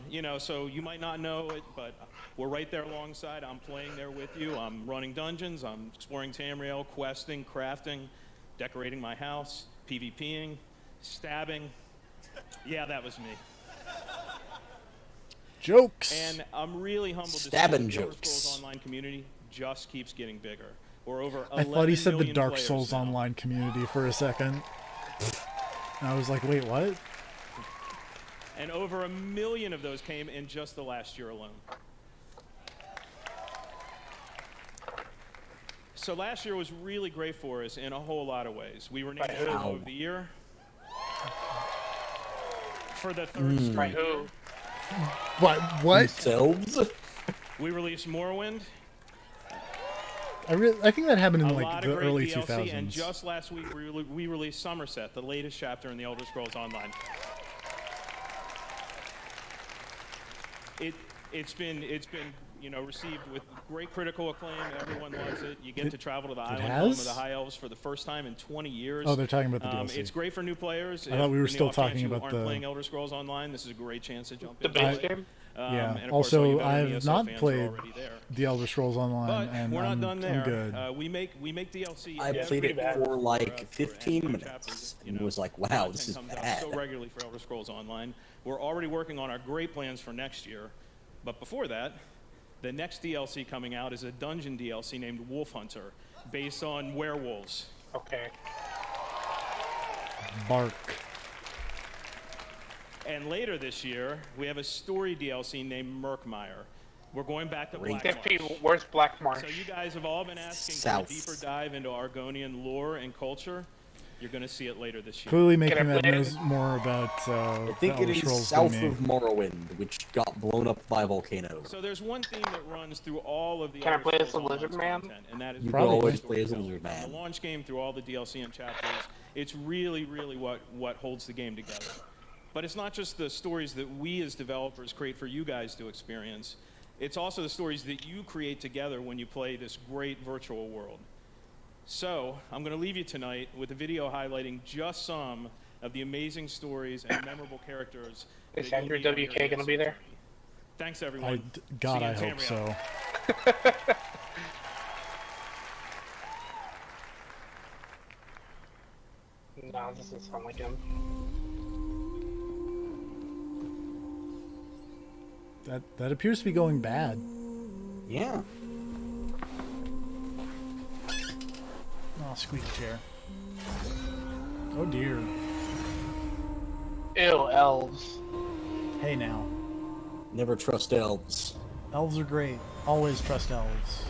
You know, so you might not know it, but we're right there alongside. I'm playing there with you. I'm running dungeons. I'm exploring Tamriel, questing, crafting, decorating my house, PvPing, stabbing. Yeah, that was me. Jokes. And I'm really humbled to see Stabbing that the Elder jokes. Scrolls Online community just keeps getting bigger. We're over 11 I thought he said the million Dark players Souls now. Online community for a second. And I was like, wait, what? And over 1 million of those came in just the last year alone. So last year was really great for us in a whole lot of ways. We were named MMO of the Year for the third straight year. What? Yourselves? We released Morrowind. I think that happened in A like lot the of great early DLC, 2000s. and just last week we released Somerset, the latest chapter in the Elder Scrolls Online. It's been you know, received with great critical acclaim. Everyone loves it. You get to travel to the island home of has? the High Elves for the first time in 20 years. Oh, they're talking about the DLC. It's great for new players. I thought we were If in the still off chance talking you about aren't the- playing Elder Scrolls Online, this is a great chance to jump The into base it. game? Yeah. And of course, all you Also, I veteran have ESO not fans are played already there. the Elder Scrolls Online, But and we're not done there. I'm good. We make DLC. I every played it day for like for 15 every minutes chapter, and was like, wow, this is content comes out bad. so regularly for Elder Scrolls Online. We're already working on our great plans for next year. But before that, the next DLC coming out is a dungeon DLC named Wolf Hunter, based on werewolves. Okay. Bark. And later this year, we have a story DLC named Murkmire. We're going back to Black Dippy, Marsh. where's Black Marsh? So you guys have all been asking South. for a deeper dive into Argonian lore and culture. You're going to see it later this year. Clearly making that knows more about I think it is south of Morrowind, which got blown up by a volcano. So there's one theme that runs through all of the Can I Elder play as Scrolls the Lizard Online Man? content, and that is You can always play as the storytelling. Lizard Man. The launch game through all the DLC and chapters, it's really what holds the game together. But it's not just the stories that we as developers create for you guys to experience. It's also the stories that you create together when you play this great virtual world. So, I'm going to leave you tonight with a video highlighting just some of the amazing stories and memorable characters. Is that Andrew you'll meet on WK your gonna be there? Thanks, everyone. God, See you I in hope Tamriel. so. No, this doesn't sound like him. That appears to be going bad. Yeah. Oh, squeaky chair. Oh dear. Ew, elves. Hey now. Never trust elves. Elves are great. Always trust elves.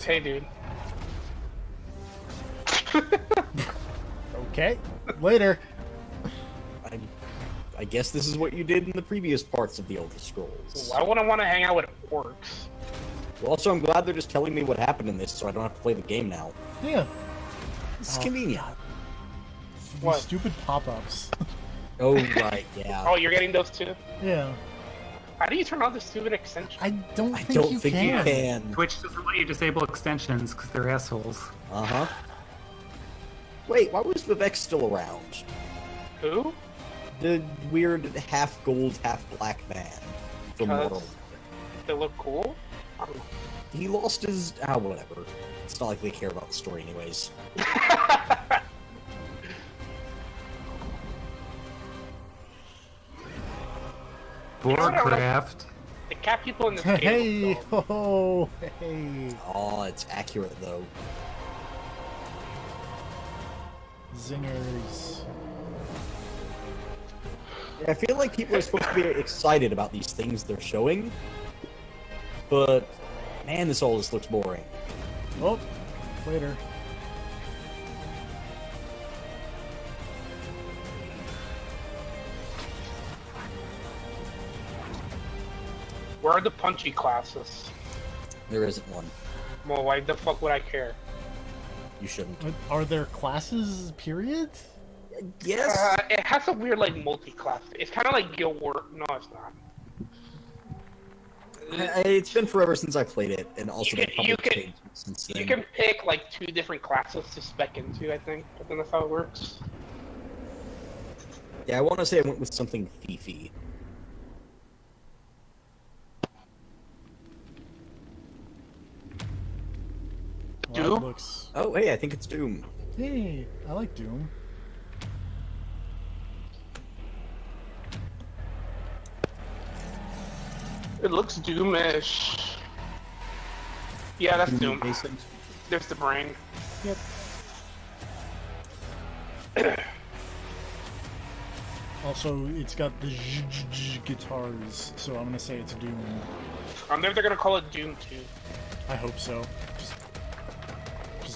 Hey, dude. Okay. Later. I guess this is what you did in the previous parts of the Elder Scrolls. Why would I want to hang out with orcs? Well, also, I'm glad they're just telling me what happened in this, so I don't have to play the game now. Yeah. It's convenient. These stupid pop-ups. Oh, right, yeah. Oh, you're getting those too? Yeah. How do you turn on the stupid extension? I don't I think, don't you, think can. you can. Twitch doesn't let you disable extensions because they're assholes. Uh-huh. Wait, why was Vivek still around? Who? The weird half-gold, half-black man from Because Morrowind. they look cool? I don't know. He lost his... whatever. It's not like they care about the story anyways. Warcraft. The cat people in this game. Hey, look cool. ho, hey. Oh, it's accurate, though. Zingers. Yeah, I feel like people are supposed to be excited about these things they're showing, but man, this all just looks boring. Oh, later. Where are the punchy classes? There isn't one. Well, why the fuck would I care? You shouldn't. Are there classes, period? Yes. It has a weird, like, multi-class. It's kind of like Guild Wars. No, it's not. It's been forever since I played it, and also they probably you can- changed it since then. You can pick, like, 2 different classes to spec into, I think. I think that's how it works. Yeah, I want to say I went with something Fifi. Well, that looks... Oh, hey, I think it's Doom. Hey, I like Doom. It looks Doomish. Yeah, that's Doom. Adjacent. There's the brain. Yep. Also, it's got the guitars, so I'm gonna say it's Doom. They're gonna call it Doom 2. I hope so.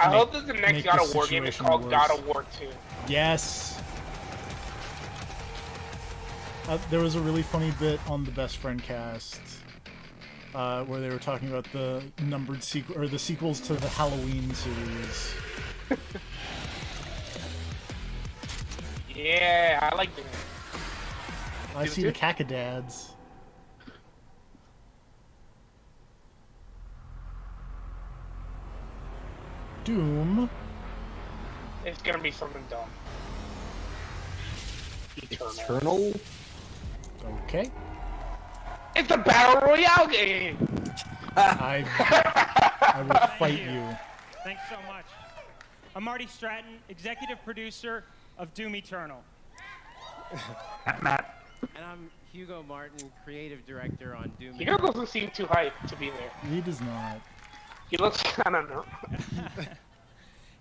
I hope that the next make God the of War game is situation called worse. God of War 2. Yes. There was a really funny bit on the Best Friend cast where they were talking about the numbered sequel or the sequels to the Halloween series. Yeah, I like that. I see the Cacadads. Doom. It's gonna be something dumb. Eternal? Okay. It's a battle royale game. I will fight you. Thanks so much. I'm Marty Stratton, executive producer of Doom Eternal. Matt. And I'm Hugo Martin, creative director on Doom Hugo doesn't seem too hyped to be there. He does not. He looks, I don't know.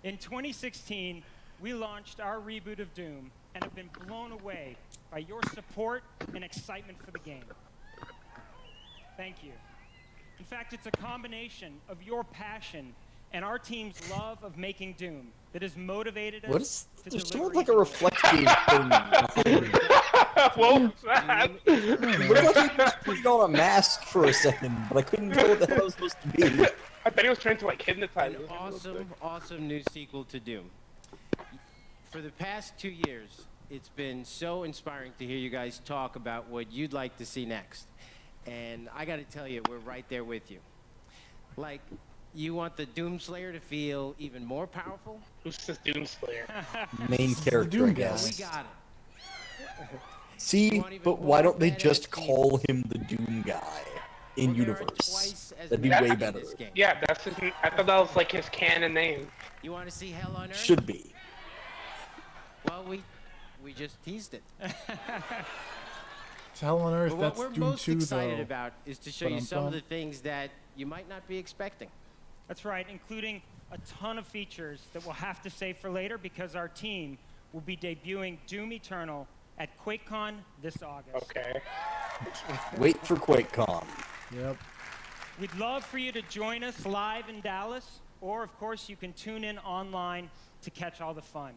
In 2016, we launched our reboot of Doom and have been blown away by your support and excitement for the game. Thank you. In fact, it's a combination of your passion and our team's love of making Doom that has motivated us What is? to There's deliver sort of like a even more. reflective thing. What was that? It looked like he was putting on a mask for a second, but I couldn't tell what the hell it was supposed to be. I thought he was trying to like hypnotize An us. awesome new sequel to Doom. For the past 2 years, it's been so inspiring to hear you guys talk about what you'd like to see next. And I gotta tell you, we're right there with you. Like, you want the Doomslayer to feel even more powerful? Who's this Doomslayer? Main character, I guess. We got it. See, but why don't they just call him the Doom guy in universe? That'd be way better. Yeah, that's his. I thought that was like his canon name. You want to see Hell on Earth? Should be. Well, we just teased it. It's Hell on Earth. But That's what we're Doom most 2, excited though. about is to show you some of the things that you might not be expecting. That's right, including a ton of features that we'll have to save for later because our team will be debuting Doom Eternal at QuakeCon this August. Okay. Wait for QuakeCon. Yep. We'd love for you to join us live in Dallas, or of course you can tune in online to catch all the fun.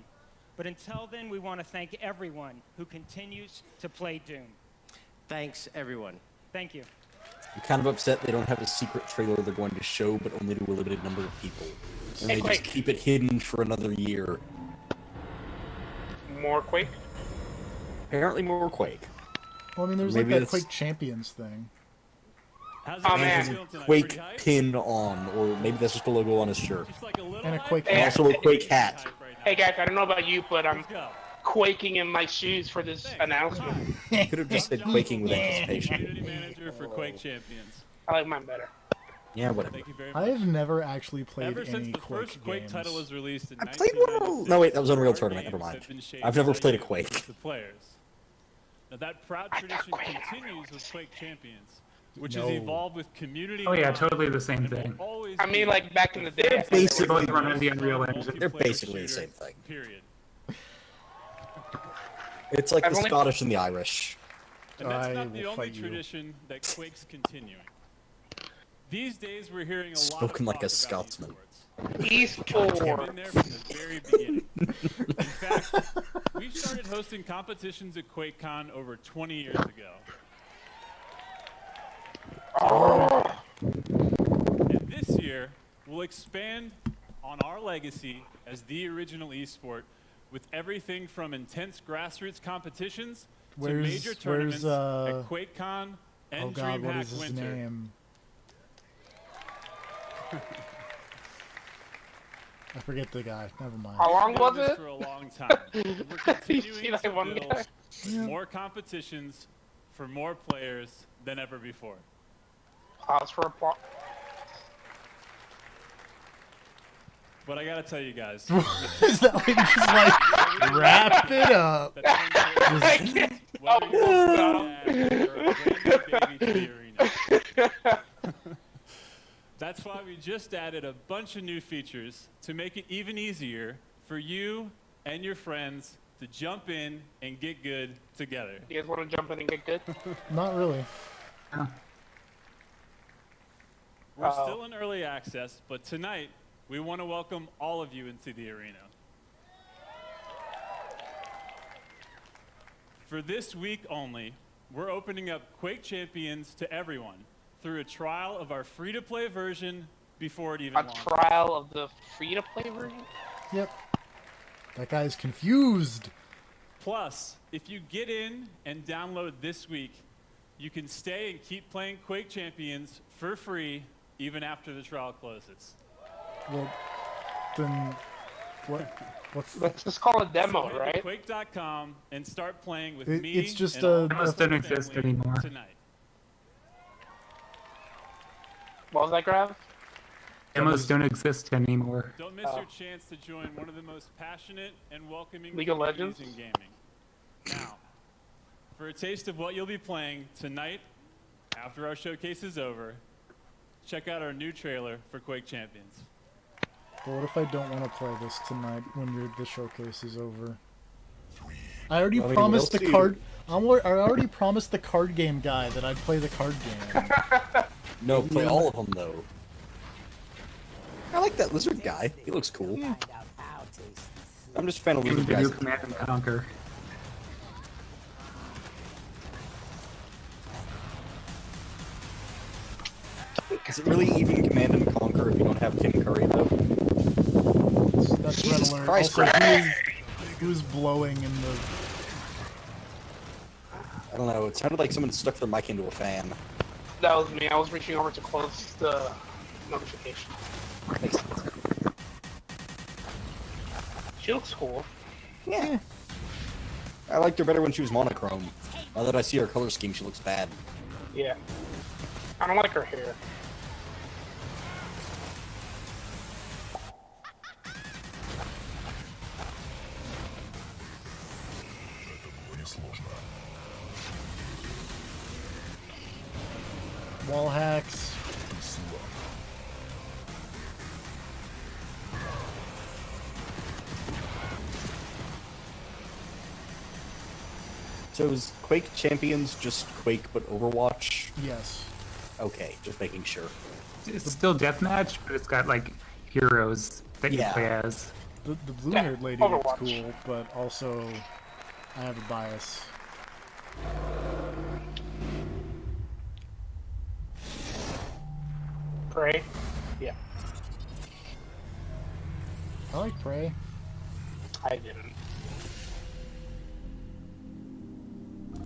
But until then, we want to thank everyone who continues to play Doom. Thanks, everyone. Thank you. I'm kind of upset they don't have a secret trailer they're going to show, but only to a limited number of people. And they just keep it hidden for another year. More Quake? Apparently more Quake. Well, I mean, there's Maybe like that it's- Quake Champions thing. And there's a Quake pin on, or maybe that's just a logo on his shirt. And a Quake And hat. also a Quake hat. Hey guys, I don't know about you, but I'm quaking in my shoes for this announcement. Could have just said quaking with anticipation. Community manager for Quake Champions. I like mine better. Yeah, whatever. Thank you very much. I have never actually played Ever since any the Quake first Quake games. title was released in I played one. 1996, No, wait, that was Unreal our Tournament. Never games mind. have been shaped I've never by played a you, Quake. the players. Now that proud tradition continues with Quake Champions, which has No. evolved with community. Oh yeah, involvement totally the same and will thing. always I mean, be like back in the day. They're basically running the Unreal Engine. They're multiplayer basically the shooter, same thing. Period. It's like I've the only- Scottish and the Irish. And that's I not the will only fight you. tradition that Quake's continuing. These days, we're hearing a lot Spoken of like a talk about Scotsman. esports. We've been there from the very beginning. In fact, we started hosting competitions at QuakeCon over 20 years ago. And this year, we'll expand on our legacy as the original esport with everything from intense grassroots competitions to major tournaments at QuakeCon and Oh god, what DreamHack is his Winter. name? I forget the guy. Never mind. How long We've was done this it? for a long time. We're continuing see to that one build guy? more competitions for more players than ever before. Pause for applause. But I gotta tell you guys, Is that like just like wrap it up? whether you're a dad or a brand new baby to the arena. That's why we just added a bunch of new features to make it even easier for you and your friends to jump in and get good together. You guys want to jump in and get good? Not really. We're still in early access, but tonight we want to welcome all of you into the arena. For this week only, we're opening up Quake Champions to everyone through a trial of our free-to-play version before it even A launches. trial of the free-to-play version? Yep. That guy's confused. Plus, if you get in and download this week, you can stay and keep playing Quake Champions for free even after the trial closes. Well, then what's Let's just call it demo, So right? Quake.com and start playing with It- me. it's just and all a- my Demos don't family exist anymore. Tonight. What was that, Grav? Demos don't exist anymore. Don't miss your chance to join one of the most passionate and welcoming League of communities Legends? in gaming. Now, for a taste of what you'll be playing tonight, after our showcase is over, check out our new trailer for Quake Champions. But what if I don't want to play this tonight when the showcase is over? I already promised the card. I already promised the card game guy that I'd play the card game. No, play all of them though. I like that lizard guy. He looks cool. I'm just a fan of lizard guys. Command and Conquer. Is it really even Command and Conquer if you don't have Tim Curry though? That's Jesus Red Alert. Christ, Also, who's blowing in the... I don't know, it sounded like someone stuck their mic into a fan. That was me. I was reaching over to close the notification. Makes sense. She looks cool. Yeah. I liked her better when she was monochrome. Now that I see her color scheme, she looks bad. Yeah. I don't like her hair. Wall hacks. So is Quake Champions just Quake but Overwatch? Yes. Okay, just making sure. It's still deathmatch, but it's got like heroes that you play as. The blue-haired lady looks cool, but also I have a bias. Prey? Yeah. I like Prey. I didn't.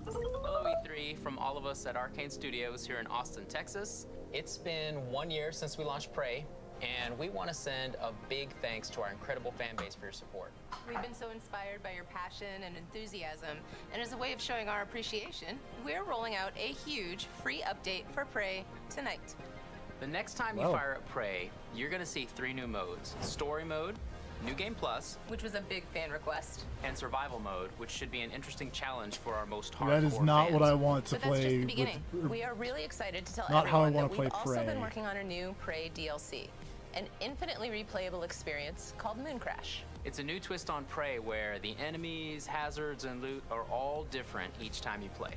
Hello, E3, from all of us at Arcane Studios here in Austin, Texas. It's been 1 year since we launched Prey, and we want to send a big thanks to our incredible fan base for your support. We've been so inspired by your passion and enthusiasm, and as a way of showing our appreciation, we're rolling out a huge free update for Prey tonight. The next time you fire up Prey, you're going to see 3 new modes. Story mode, New Game Plus, which was a big fan request, and Survival mode, which should be an interesting challenge for our most hardcore That is not fans. what I want to But that's just play the beginning. with... We are really excited to tell Not how I everyone want that to we've play also Prey. been working on a new Prey DLC, an infinitely replayable experience called Moon Crash. It's a new twist on Prey where the enemies, hazards, and loot are all different each time you play.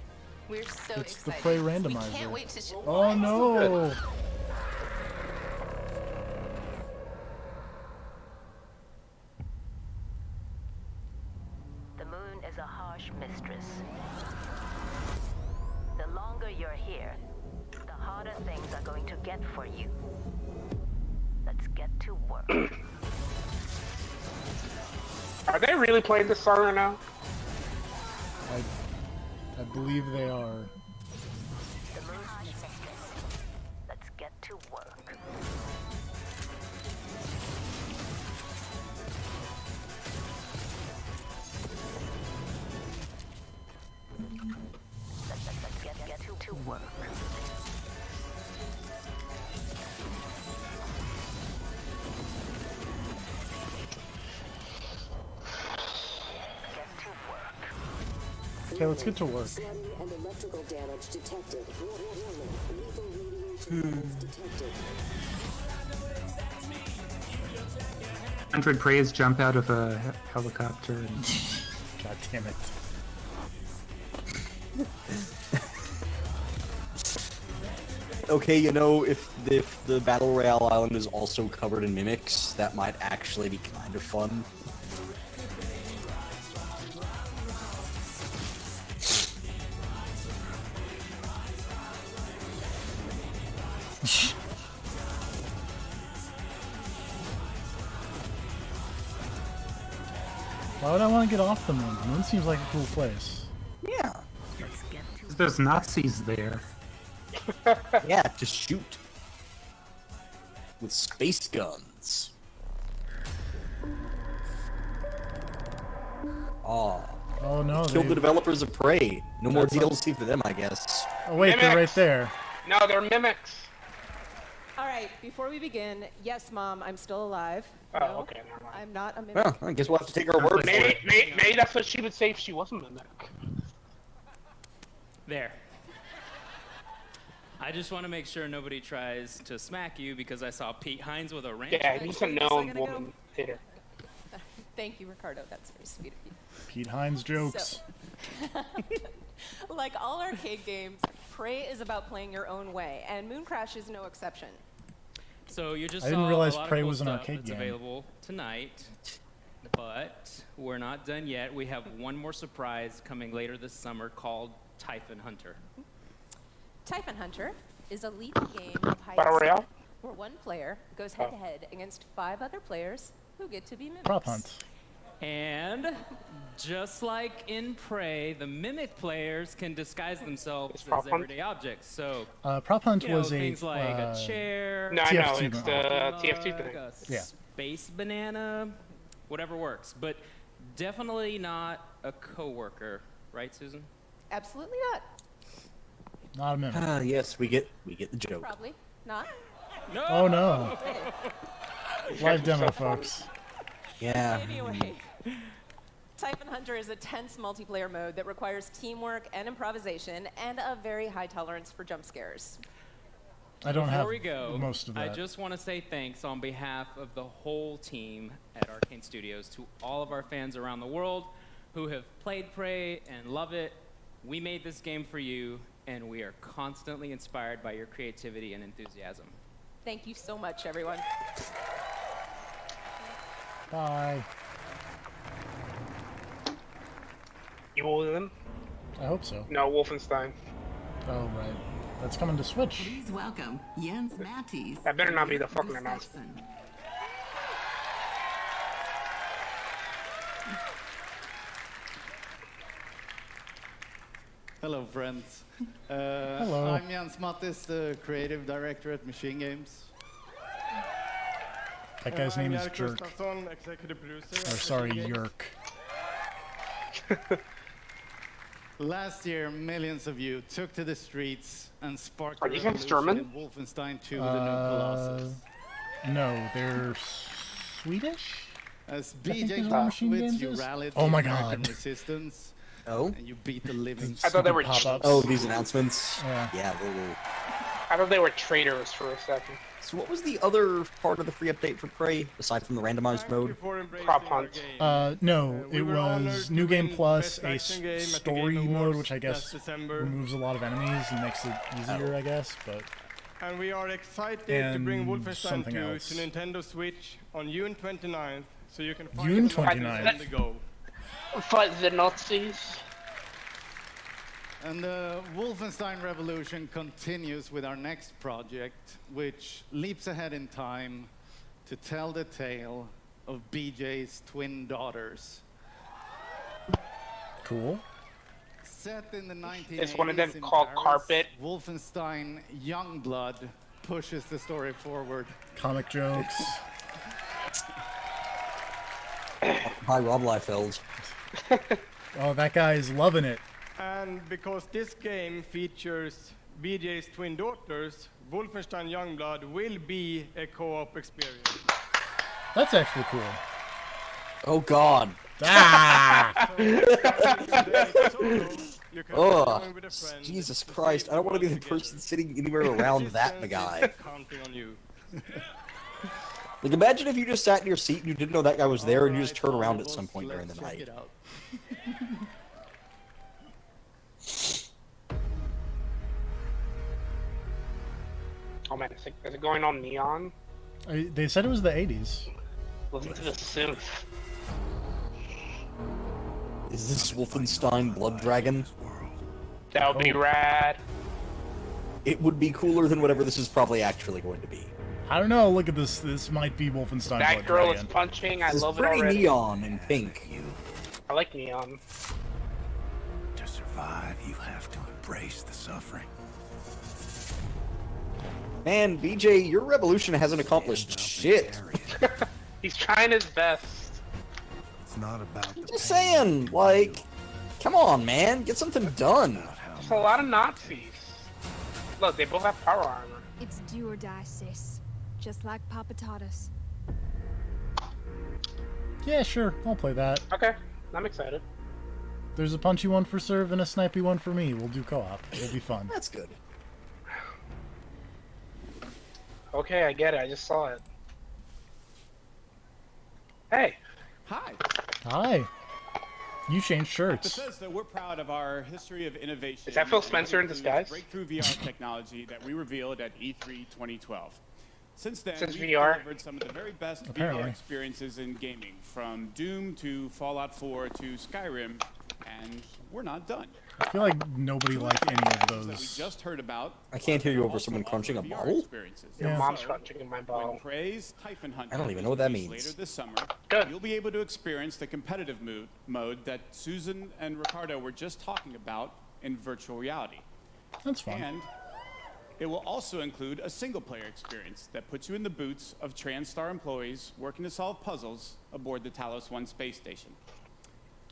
We're so It's the excited. Prey We randomizer. can't wait to Oh no! The moon is a harsh mistress. The longer you're here, the harder things are going to get for you. Let's get to work. Are they really playing this song right now? I believe they are. The moon harsh mistress. Let's get to work. Let's get to work. Okay, let's get to work. And electrical damage detected. Lethal radiation detected. 100 Preys jump out of a helicopter and... God damn it. Okay, you know, if the Battle Royale island is also covered in mimics, that might actually be kind of fun. Why would I want to get off the moon? The moon seems like a cool place. Yeah. There's Nazis there. Yeah, just shoot. With space guns. Aw. Oh no, Killed they... the developers of Prey. No more That's DLC for them, I guess. Oh wait, they're right there. No, they're mimics. All right, before we begin, yes, Mom, I'm still alive. Oh, No, okay, never mind. I'm not a mimic. Well, I guess we'll have to take our word for it. Maybe that's what she would say if she wasn't a mimic. There. I just want to make sure nobody tries to smack you because I saw Pete Hines with a wrench. Yeah, he's a known woman hitter. Thank you, Ricardo. That's very sweet of you. Pete Hines jokes. So, like all arcade games, Prey is about playing your own way, and Moon Crash is no exception. So you just I didn't saw realize a lot Prey of cool was an stuff arcade that's game. available tonight, but we're not done yet. We have one more surprise coming later this summer called Typhon Hunter. Typhon Hunter is a lethal game of hide Battle and seek, Royale? where one player goes head-to-head against 5 other players who get to be mimics. Prop hunt. And just like in Prey, the mimic players can disguise themselves Prop as Hunt? everyday objects. So Prop hunt you know, was things a like a chair, No, I know, TF2 it's mode. the TF2 thing. a Yeah. space banana, whatever works. But definitely not a coworker, right, Susan? Absolutely not. Not a mimic. Ah, yes, we get the joke. Probably not. No! Oh no. Live demo, folks. Yeah. Anyway, Typhon Hunter is a tense multiplayer mode that requires teamwork and improvisation and a very high tolerance for jump scares. I don't Before have we go, most of that. I just want to say thanks on behalf of the whole team at Arcane Studios to all of our fans around the world who have played Prey and love it. We made this game for you, and we are constantly inspired by your creativity and enthusiasm. Thank you so much, everyone. Bye. You will win? I hope so. No, Wolfenstein. Oh right. That's coming to Switch. Please welcome Jens Mattis. That better not be the fucking announcement. Hello, friends. Hello. I'm Jens Mattis, the creative director at Machine Games. That guy's name is Jerk. executive producer. Or sorry, Yerk. Last year, millions of you took to the streets and sparked Are a these revolution German? in Wolfenstein 2: The New Colossus. No, they're Swedish? As I think BJ is what Machine Blazkowicz, Games you is? rallied Oh the my American God. resistance. Oh? And you beat the living. I thought they were pop-ups. Oh, these announcements. Yeah. Yeah. I thought they were traitors for a second. So what was the other part of the free update for Prey aside from the randomized mode? Prop hunt. No, it were honored was to New Game win Plus, Best a Action Game at the story Game mode, Awards which I guess last December. removes a lot of enemies and makes it easier, I guess, but... And we are excited to bring And Wolfenstein something 2 else. to Nintendo Switch on June 29th, so you can June find it 29th. on the go. Fight the Nazis. And the Wolfenstein revolution continues with our next project, which leaps ahead in time to tell the tale of BJ's twin daughters. Cool. Set in the 1980s Is one of them in called Paris, Carpet? Wolfenstein Youngblood pushes the story forward. Comic jokes. Hi, Rob Liefeld. Oh, that guy's loving it. And because this game features BJ's twin daughters, Wolfenstein Youngblood will be a co-op experience. That's actually cool. Oh God. Ah! You can Oh, join with a friend Jesus to Christ! save I don't want to be the together. person sitting anywhere around that guy. Counting on you. Like, imagine if you just sat in your seat and you didn't know that guy was there, and you just turn around at some point during the Check night. it out. Oh man, is it going on neon? They said it was the 80s. Listen to the synth. Is this Wolfenstein Blood Dragon? That would be rad. It would be cooler than whatever this is probably actually going to be. I don't know, look at this. This might be Wolfenstein That Blood girl Dragon. is punching. I It's love it pretty already. neon and pink. I like neon. To survive, you have to embrace the suffering. Man, BJ, your revolution hasn't accomplished shit. He's trying his best. It's not about the Just saying, like, come on, man, get something done. There's a lot of Nazis. Look, they both have power armor. It's do or die, sis. Just like Papa taught us. Yeah, sure, I'll play that. Okay, I'm excited. There's a punchy one for Serve and a snipey one for me. We'll do co-op. It'll be fun. That's good. Okay, I get it. I just saw it. Hey. Hi. Hi. You changed shirts. Bethesda, we're proud of our history of innovation. Is that Phil Spencer in disguise? Breakthrough VR technology that we revealed at E3 2012. Since then, Since we've VR? delivered some of the very best Apparently. VR experiences in gaming, from Doom to Fallout 4 to Skyrim, and we're not done. I feel like nobody liked any of That we those. just heard about. I can't hear you over also someone crunching a VR bottle? experiences. Your Yeah. mom's crunching in my When bottle. Prey's Typhon Hunter I don't even is know what that released means. Later this summer, Good. you'll be able to experience the competitive mode that Susan and Ricardo were just talking about in virtual reality. That's fun. And it will also include a single-player experience that puts you in the boots of TranStar employees working to solve puzzles aboard the Talos 1 space station.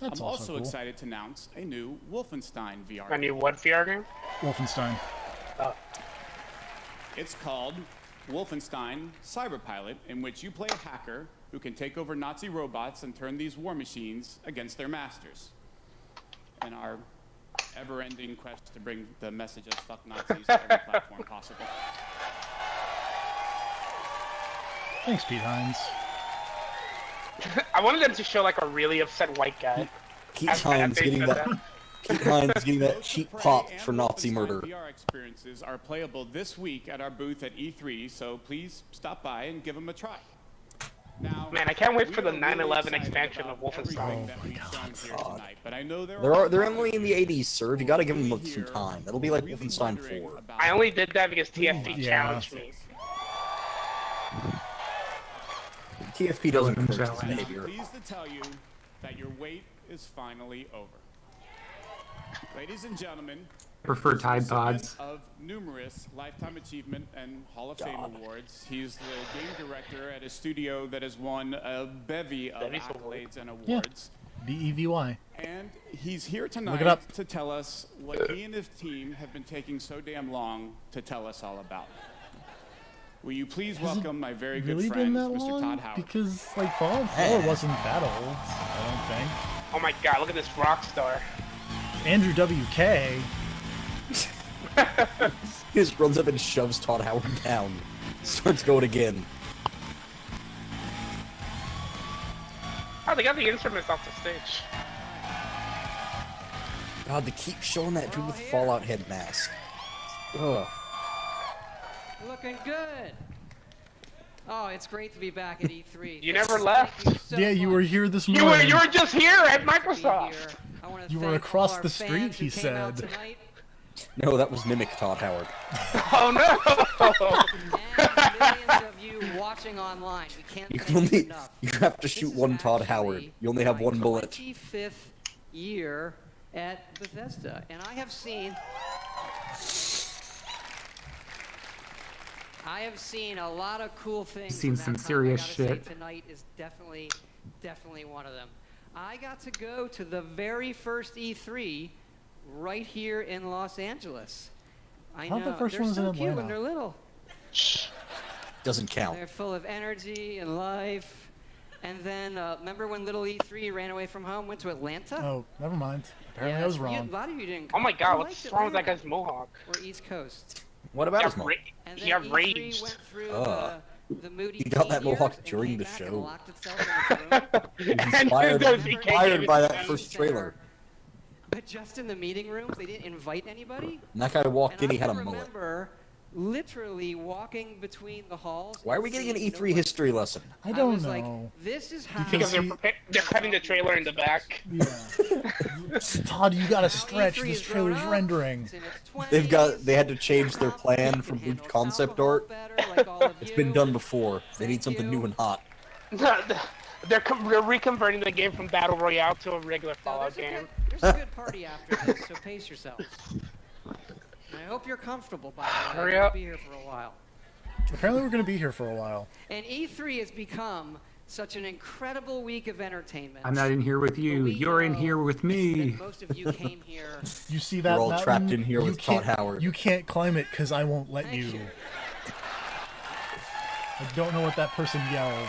That's I'm also also cool. excited to announce a new Wolfenstein VR A new what VR game? Wolfenstein. It's called Wolfenstein Cyberpilot, in which you play a hacker who can take over Nazi robots and turn these war machines against their masters. In our ever-ending quest to bring the message of fuck Nazis to every platform possible. Thanks, Pete Hines. I wanted them to show like a really upset white guy. Pete As Hines they getting said that. Pete Hines getting that Both cheap the Prey pop and for Nazi Wolfenstein murder. VR experiences are playable this week at our booth at E3, so please stop by and give them a try. Now, Man, I can't wait for the we are really 9/11 excited expansion about of Wolfenstein. everything that we've shown here tonight, but I know They're only in the 80s, sir. You gotta give them some time. That'll be like Wolfenstein 4. I only did that because TFP Yeah. challenged me. TFP doesn't Wasn't encourage this challenged. behavior. Pleased to tell you that your wait is finally over. Ladies and gentlemen, I prefer this Tide is the recipient Pods. Of numerous Lifetime Achievement and Hall of Fame awards. He's the game director at a studio that has won a bevy of Bevy's accolades and Yeah. awards. BEVY. And he's here Look it tonight up. to tell us what he and his team have been taking so damn long to tell us all about. Will you please welcome my very good Really been friend, that Mr. long? Todd Howard? Because like Fallout 4 wasn't that old, I don't think. Oh my god, look at this rock star. Andrew WK. He just runs up and shoves Todd Howard down. Starts going again. Oh, they got the instruments off the stage. God, they keep showing that dude with Fallout head mask. Ugh. Looking good. Oh, it's great to be back at E3. You never left. Thank you so Yeah, you much were here this You morning. were just here at for being Microsoft. here. I wanna You were thank across all our the street, fans he who came out said. tonight, No, that was Mimic Todd Howard. Oh no! and millions of you watching online. We can't You thank can only you enough. you have to This shoot is one Todd actually Howard. You only have my one bullet. 25th year at Bethesda, and I have seen a lot of cool things. Seen in that some time. serious I gotta say, shit. tonight is definitely one of them. I got to go to the very first E3 right here in Los Angeles. I thought know the first they're one was in so cute when Atlanta. they're little. Doesn't count. They're full of energy and life. And then, remember when little E3 ran away from home, went to Atlanta? Oh, never mind. Apparently I was wrong. A lot of you didn't. Oh my come. god, I what's liked wrong with that Atlanta. guy's mohawk? Or East Coast. What about his He got mom? And He then got E3 raged. went through Ugh. the moody He got that teen mohawk years and during came the back and show. locked itself in its room. He was And inspired, those BK inspired by that games. first trailer. But just in the meeting rooms, they didn't invite anybody. And that guy walked in, And he had I a mullet. remember literally walking between the halls. Why are and we getting an seeing E3 nobody. history lesson? I don't was know. like, this is how. Because he- they're cutting the trailer in the back. Yeah. Todd, you gotta Now stretch. E3 This has grown trailer's up. rendering. It's in its They 20s. had to change their plan Can from handle boot concept alcohol art. better, like all of It's you. been done before. They need Thank something you. new and hot. They're reconverting the game from Battle Royale to a regular Fallout game. There's a good party after this, so pace yourselves. And I hope you're comfortable, by the way. Hurry We'll up. be here for a while. Apparently we're gonna be here for a while. And E3 has become such an incredible week of entertainment. I'm not in here with you. We You're in know here with me. that most of you came here. You see that We're all mountain? trapped in here You with Todd can't- Howard. You can't climb it because I won't let Thank you. I don't know what that person yelled,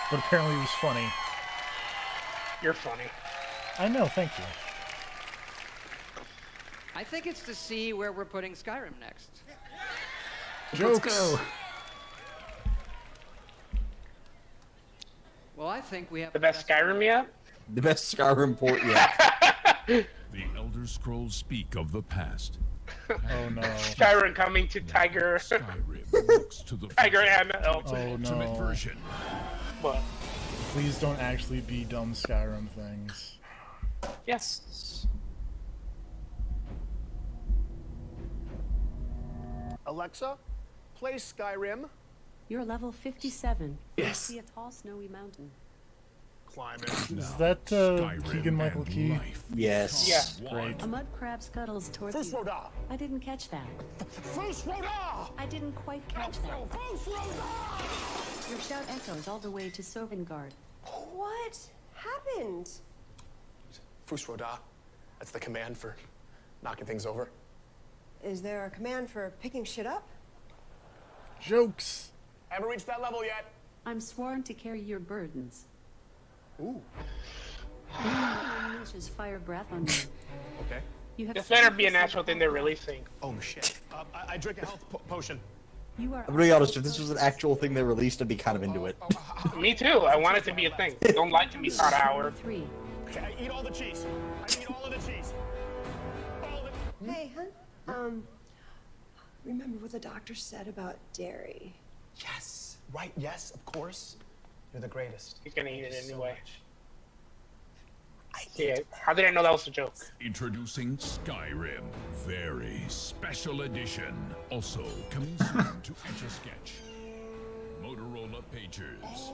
but apparently it was funny. You're funny. I know, thank you. I think it's to see where we're putting Skyrim next. Jokes. Let's go. Well, I think we have The best Skyrim yet? The best Skyrim port yet. The Elder Scrolls speak of the past. Oh no. Skyrim coming to Tiger. Looks to the Tiger ML. Oh ultimate no. version. What? Please don't actually be dumb Skyrim things. Yes. Alexa, play Skyrim. You're level 57. Yes. See a tall, snowy mountain. Climb it. Is that Keegan-Michael Key? Yes. Yeah. Great. A mud crab scuttles towards First you. Roda. I didn't catch that. First Roda. I didn't quite catch that. First Roda. Your shout echoes all the way to Sovngarde. What happened? First Roda. That's the command for knocking things over. Is there a command for picking shit up? Jokes. I haven't reached that level yet. I'm sworn to carry your burdens. Ooh. Unleashes fire breath on you. Okay. You have This better be a natural thing they're releasing. Oh shit. I drink a health potion. You are I'm gonna be honest, if this was an actual thing they released, I'd be kind of into it. Me too. I want it to be a thing. Don't lie to me, Todd Howard. 3. Okay, I eat all the cheese. I eat all of the cheese. All of it. Hey, hun. Remember what the doctor said about dairy? Yes. Right, yes, of course. You're the greatest. He's gonna eat it Thank you so anyway. much. Yeah. How did I know that was a joke? Introducing Skyrim, very special edition. Also coming soon to Etch-a-Sketch, Motorola pagers,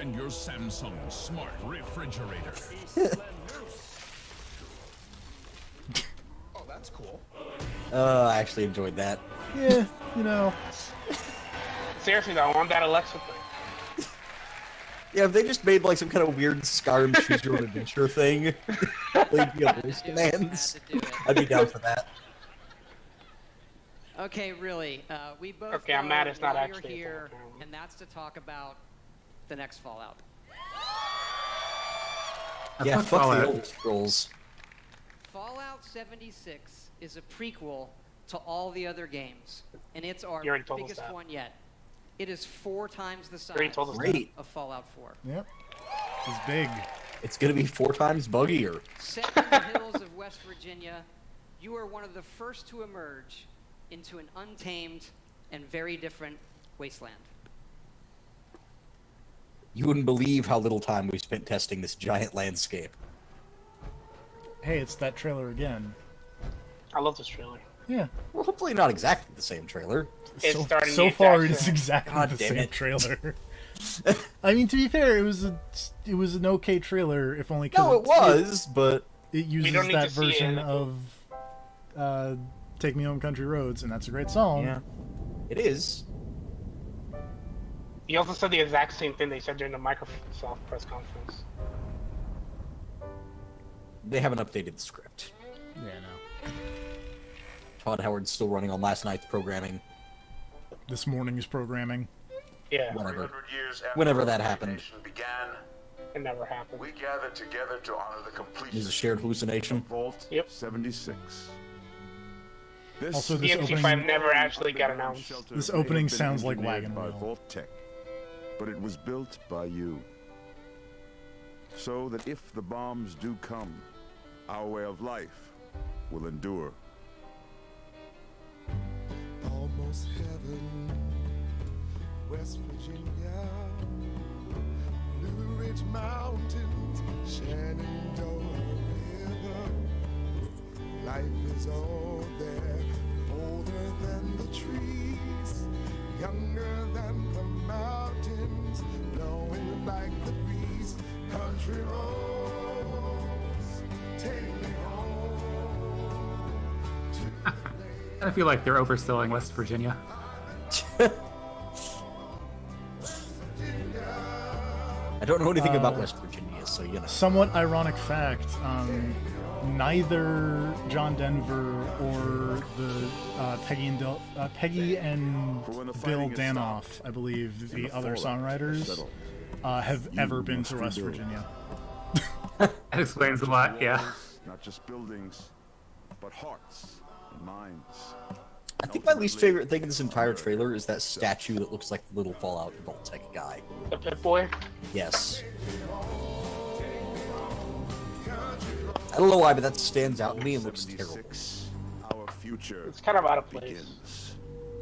and your Samsung smart refrigerator. Oh, that's cool. I actually enjoyed that. Yeah, you know. Seriously though, I want that Alexa thing. Yeah, if they just made like some kind of weird Skyrim choose your own adventure thing, like the voice commands, I'd be down for that. Okay, really. We both Okay, I'm know mad it's not why you're actually a here, Fallout. and that's to talk about the next Fallout. Yeah, thought fuck the Fallout. Elder Scrolls. Fallout 76 is a prequel to all the other games, and it's our You already told us biggest that. one yet. It is 4 times the already size told us that. of Fallout 4. Yep. It's big. It's gonna be 4 times buggier. Set in the hills of West Virginia, you are one of the first to emerge into an untamed and very different wasteland. You wouldn't believe how little time we spent testing this giant landscape. Hey, it's that trailer again. I love this trailer. Yeah. Well, hopefully not exactly the same trailer. It's starting to So get far, it Jackson. is exactly God the damn same it. trailer. I mean, to be fair, it was an okay trailer, if only because No, it was, but it uses don't need that to see it version in of "Take Me Home, Country Roads," and that's a great song. yeah, it is. He also said the exact same thing they said during the Microsoft press conference. They haven't updated the script. Yeah, no. Todd Howard's still running on last night's programming. This morning's programming. Yeah, Whenever, 300 years after whenever the that happened. nation began, it never happened. we gathered together to honor the It completion was a shared hallucination. of Vault Yep. 76. This Also, this DMC5 opening, never actually got announced. shelter This may have opening been sounds like engineered Wagon by Wheel. Vault Tech, but it was built by you. So that if the bombs do come, our way of life will endure. Almost heaven, West Virginia, Blue Ridge Mountains, Shenandoah River. Life is all there, older than the trees, younger than the mountains, blowing like the breeze. Country roads, take me home to I feel like they're overselling West Virginia. I don't know anything about West Virginia, so you know. somewhat ironic fact, neither John Denver or the Peggy and Bill Danoff, I believe, the other songwriters, have ever been to West Virginia. That explains a lot, yeah. Not just buildings, but hearts and minds. I think my least favorite thing in this entire trailer is that statue that looks like the little Fallout Vault-Tec guy. The Pip-Boy? Yes. I don't know why, but that stands out to me and looks terrible. Our future. It's kind of out of place.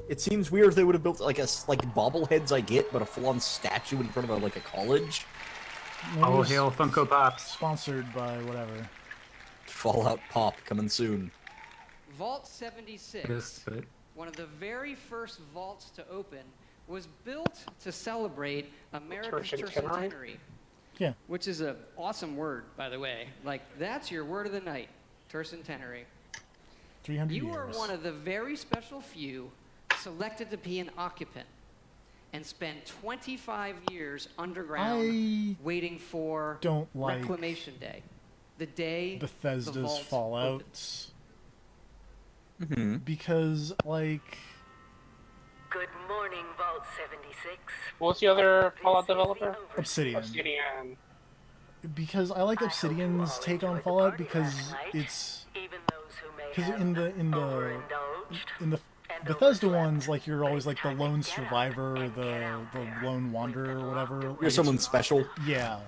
It seems weird if they would have built like bobbleheads I get, but a full-on statue in front of a college. Oh, hail Funko Pops. Sponsored by whatever. Fallout Pop coming soon. Vault 76, Yes, but one of the very first vaults to open, was built to celebrate America's Tercentenary? tercentenary. Yeah. Which is an awesome word, by the way. Like, that's your word of the night, tercentenary. 300 You years. are one of the very special few selected to be an occupant and spend 25 years underground waiting for don't like Reclamation Day. The day Bethesda's the vault Fallouts. Mm-hmm. Because, like... Good morning, Vault 76. What's the other Fallout developer? Obsidian. Obsidian. Because I like Obsidian's take on Fallout because it's... Because in the Bethesda ones, like, you're always like the lone survivor, the lone wanderer or whatever. You're someone special. Yeah.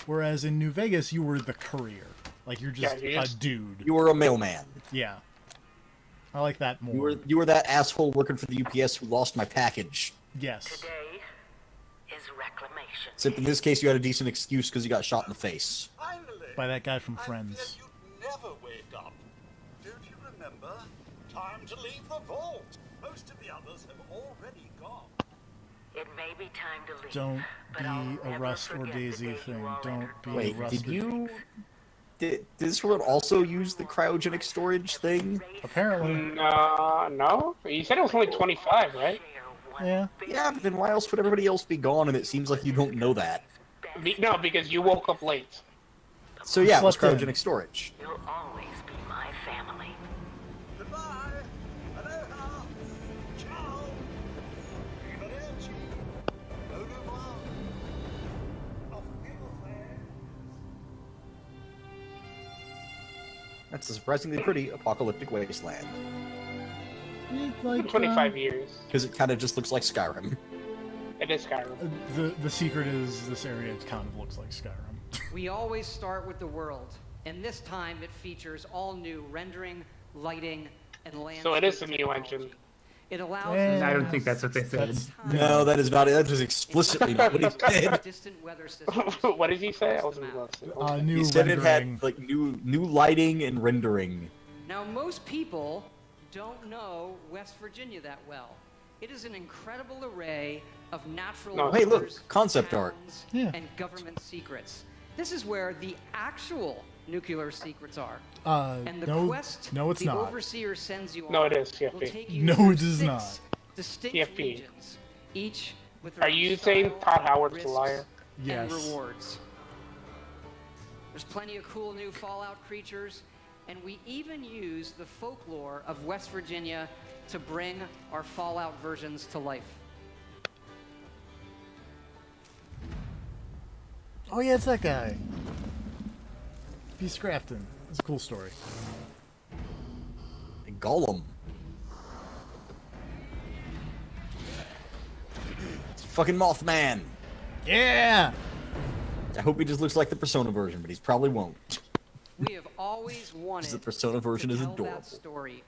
Whereas in New Vegas, you were the courier. Like, you're just a dude. You were a mailman. Yeah. I like that more. You were that asshole working for the UPS who lost my package. Yes. Today is Reclamation. Except in this case, you had a decent excuse because you got shot in the face. By that guy from Friends. Never wake up. Don't you remember? Time to leave the vault. Most of the others have already gone. It may be time to leave. Don't but I'll be a never Rust or forget the Daisy day you thing. all Don't be Wait, a Rust did or... you... Did this world also use the cryogenic storage thing? Apparently. No. You said it was only 25, right? Yeah. Yeah, but then why else would everybody else be gone? And it seems like you don't know that. No, because you woke up late. So yeah, it was Slept in. cryogenic storage. You'll always be my family. Goodbye. Aloha. Ciao. Arrivederci. Au revoir. Auf Wiedersehen. That's a surprisingly pretty apocalyptic wasteland. Like, 25 years. Because it kind of just looks like Skyrim. It is Skyrim. The secret is this area kind of looks like Skyrim. We always start with the world, and this time it features all new rendering, lighting, and landscape. So it is a new engine. It allows I don't think that's what they said. No, that is not it. That is explicitly not what he said. distant weather systems. What did he say? I wasn't listening. New He said rendering. it had like new lighting and rendering. Now, most people don't know West Virginia that well. It is an incredible array of natural No, hey, look, wonders, concept art. towns, Yeah. and government secrets. This is where the actual nuclear secrets are. And the no, quest no, it's the not. overseer sends you No, on it is will CFP. take you No, through it is 6 not. distinct CFP. regions, each with their Are own you style, saying Todd Howard's risks, a liar? Yes. and rewards. There's plenty of cool new Fallout creatures, and we even use the folklore of West Virginia to bring our Fallout versions to life. Oh yeah, it's that guy. He's Scrafton. It's a cool story. Gollum. It's fucking Mothman. Yeah. I hope he just looks like the Persona version, but he probably won't. We have always wanted The Persona version to is tell adorable. that story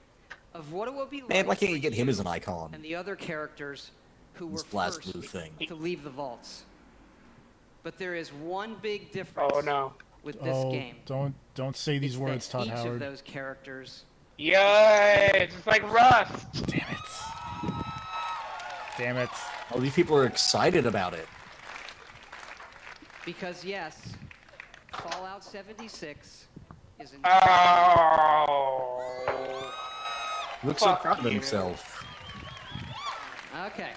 of what it would be Man, like why can't for you get him as an icon? and the other characters who were This blast first blue thing. to leave the vaults. But there is one big difference Oh no. with this Oh, game. don't say these It's words, that Todd each of Howard. those characters Yay! It's just like Rust. Damn it. Damn it. All these people are excited about it. Because yes, Fallout 76 is in Oh. He looks so Fuck proud of you. himself. Okay.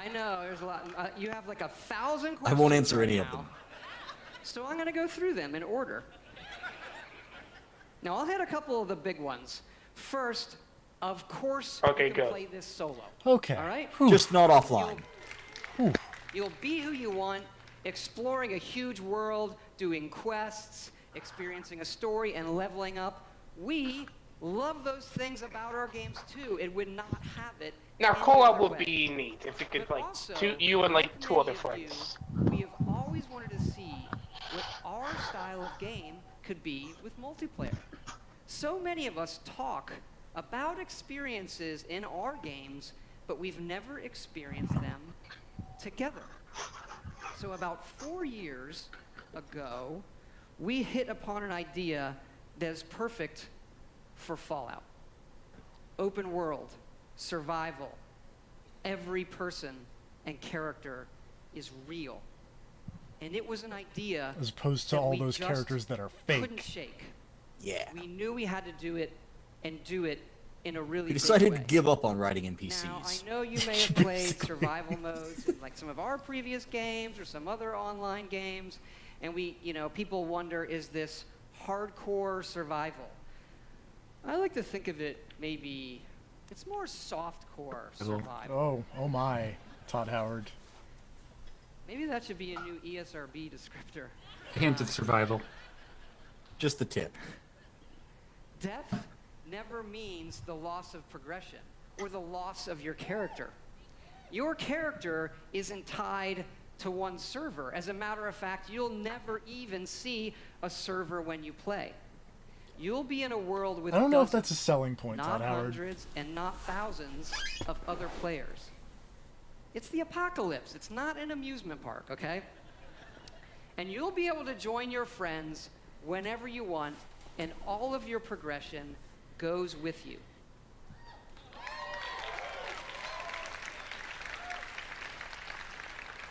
I know, there's a lot. You have like 1,000 I questions. won't answer right any of now. them. So I'm going to go through them in order. Now, I'll hit a couple of the big ones. First, of course, Okay, you can good. play this solo. Okay. All right? Just not offline. You'll be who you want, exploring a huge world, doing quests, experiencing a story, and leveling up. We love those things about our games too. It would not have it. Now, any co-op other would way. be neat if you could, But like, also, you and, like, two many other of friends. We have always wanted to see what our style of game could be with multiplayer. So many of us talk about experiences in our games, but we've never experienced them together. So about 4 years ago, we hit upon an idea that is perfect for Fallout. Open world, survival, every person and character is real. And it was an idea As opposed to that all we those just characters that are couldn't fake. shake. Yeah. We knew we had to do it and do it in a really We big decided way. to give up on writing NPCs. Now, I know you may have played survival modes in like some of our previous games or some other online games, and people wonder, is this hardcore survival? I like to think of it maybe, it's more softcore survival. Oh my, Todd Howard. Maybe that should be a new ESRB descriptor. A hint of survival. Just the tip. Death never means the loss of progression or the loss of your character. Your character isn't tied to one server. As a matter of fact, you'll never even see a server when you play. You'll be in a world with I don't know if dozens, that's a selling point, not Todd Howard. hundreds and not thousands of other players. It's the apocalypse. It's not an amusement park, okay? And you'll be able to join your friends whenever you want, and all of your progression goes with you.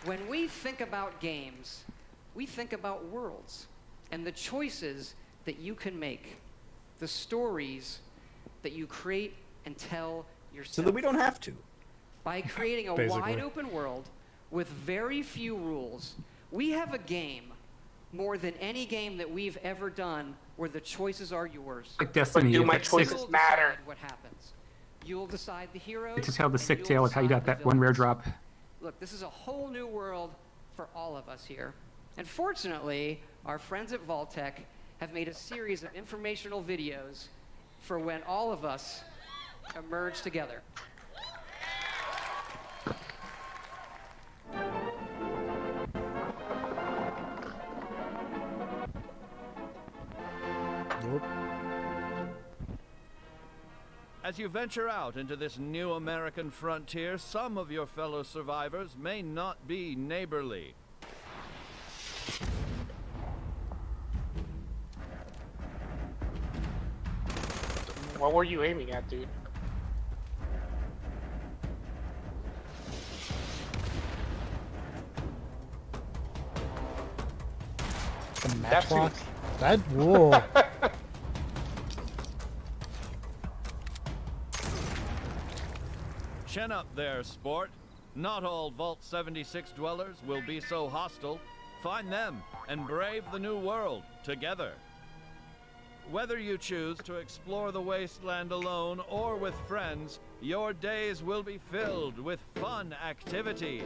When we think about games, we think about worlds and the choices that you can make, the stories that you create and tell yourself. So that we don't have to. By creating a Basically. wide open world with very few rules, we have a game more than any game that we've ever done where the choices are yours. Like Destiny, do you've my got choices six- matter? What happens? You'll decide the hero. to tell the and sick you'll tale of how you decide got the that one rare villains. drop. Look, this is a whole new world for all of us here. And fortunately, our friends at Vaultec have made a series of informational videos for when all of us emerge together. Nope. As you venture out into this new American frontier, some of your fellow survivors may not be neighborly. What were you aiming at, dude? The That's matchlock? That, whoa. Chin up there, sport. Not all Vault 76 dwellers will be so hostile. Find them and brave the new world together. Whether you choose to explore the wasteland alone or with friends, your days will be filled with fun activities.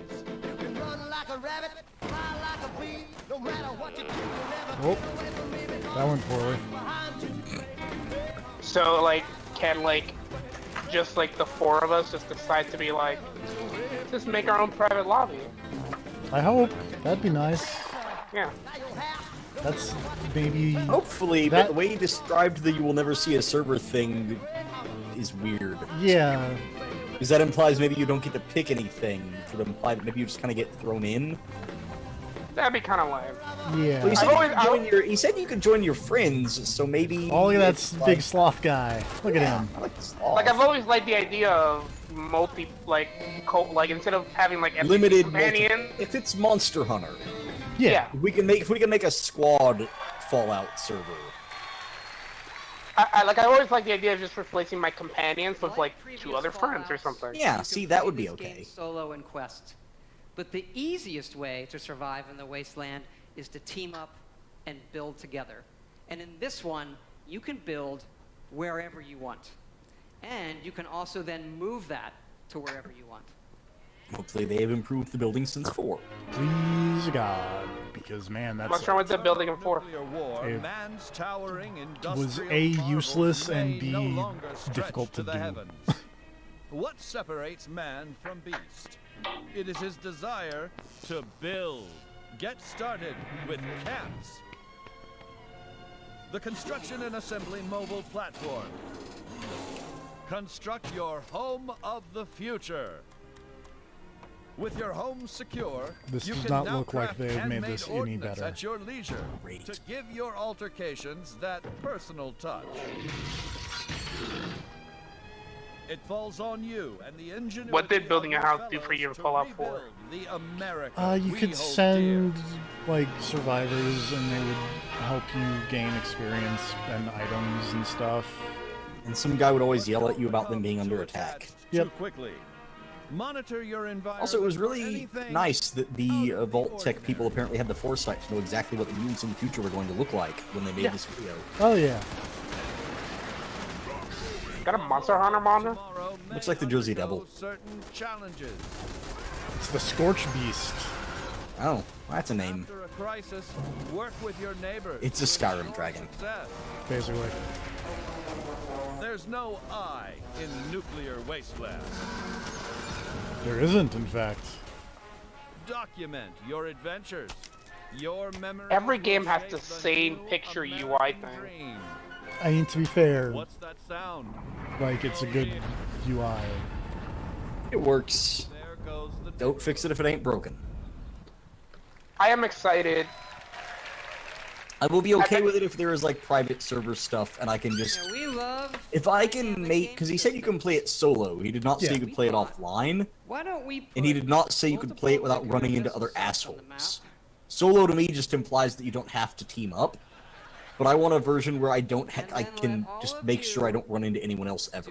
Run like a rabbit, fly like a bee. No matter what you do, you'll never Oh, get away from me because that went poorly. So, like, can, like, just, like, the four of us just decide to be like, just make our own private lobby? I hope. That'd be nice. Yeah. That's maybe... Hopefully, but the way you described the you will never see a server thing is weird. Yeah. Because that implies maybe you don't get to pick anything. It would imply that maybe you just kind of get thrown in. That'd be kind of lame. Yeah. Well, he said you could join your friends, so maybe... Oh, look at that it's big sloth guy. Look at him. Like, I've always liked the idea of like, instead of having, like, NPC limited companions. if it's Monster Hunter. Yeah. If we can make a squad Fallout server. I always like the idea of just replacing my companions with, like, two other friends or something. Yeah, see, that would be This game okay. Solo and quest. But the easiest way to survive in the wasteland is to team up and build together. And in this one, you can build wherever you want. And you can also then move that to wherever you want. Hopefully they have improved the building since 4. Please God, because man, that's What's wrong with the building in 4? it Man's towering was industrial A, marvels useless, and may no B, longer stretch difficult to the do. heavens. What separates man from beast? It is his desire to build. Get started with camps. The construction and assembly mobile platform. Construct your home of the future. With your home secure, This you does can not now look like craft they have made handmade this any ordnance better. at your leisure to give your altercations that personal touch. It falls on you and the ingenuity. What did building a of your house do for fellows you in to Fallout 4? rebuild the America You we could hold send like survivors, and they would help you gain experience and items and stuff. And some guy would always yell at you about them being under attack. Too quickly. Monitor your environment. Also, it was for really anything nice that the Vault Tech people apparently had the foresight to know exactly what the mutants in the future were going to look like when they made this video. Oh yeah. Got a Monster Hunter manga? Looks like the Jersey Devil. Certain challenges. It's the Scorch Beast. Oh, that's a name. After a crisis, work with your neighbors. It's a Skyrim dragon. Success. Basically. There's no I in nuclear wasteland. There isn't, in fact. Document your adventures. Your memories. Every game has the same picture UI thing. I mean, to be fair, What's that sound? like, it's a good UI. It works. Don't fix it if it ain't broken. I am excited. I will be okay with it if there is like private server stuff and I can just... We love. If I can make... Because he said you can play it solo. He did not say you could play it offline. Why don't we? And he did not say you could play it without running into other assholes. Solo to me just implies that you don't have to team up. But I want a version where I can just make sure I don't run into anyone else ever.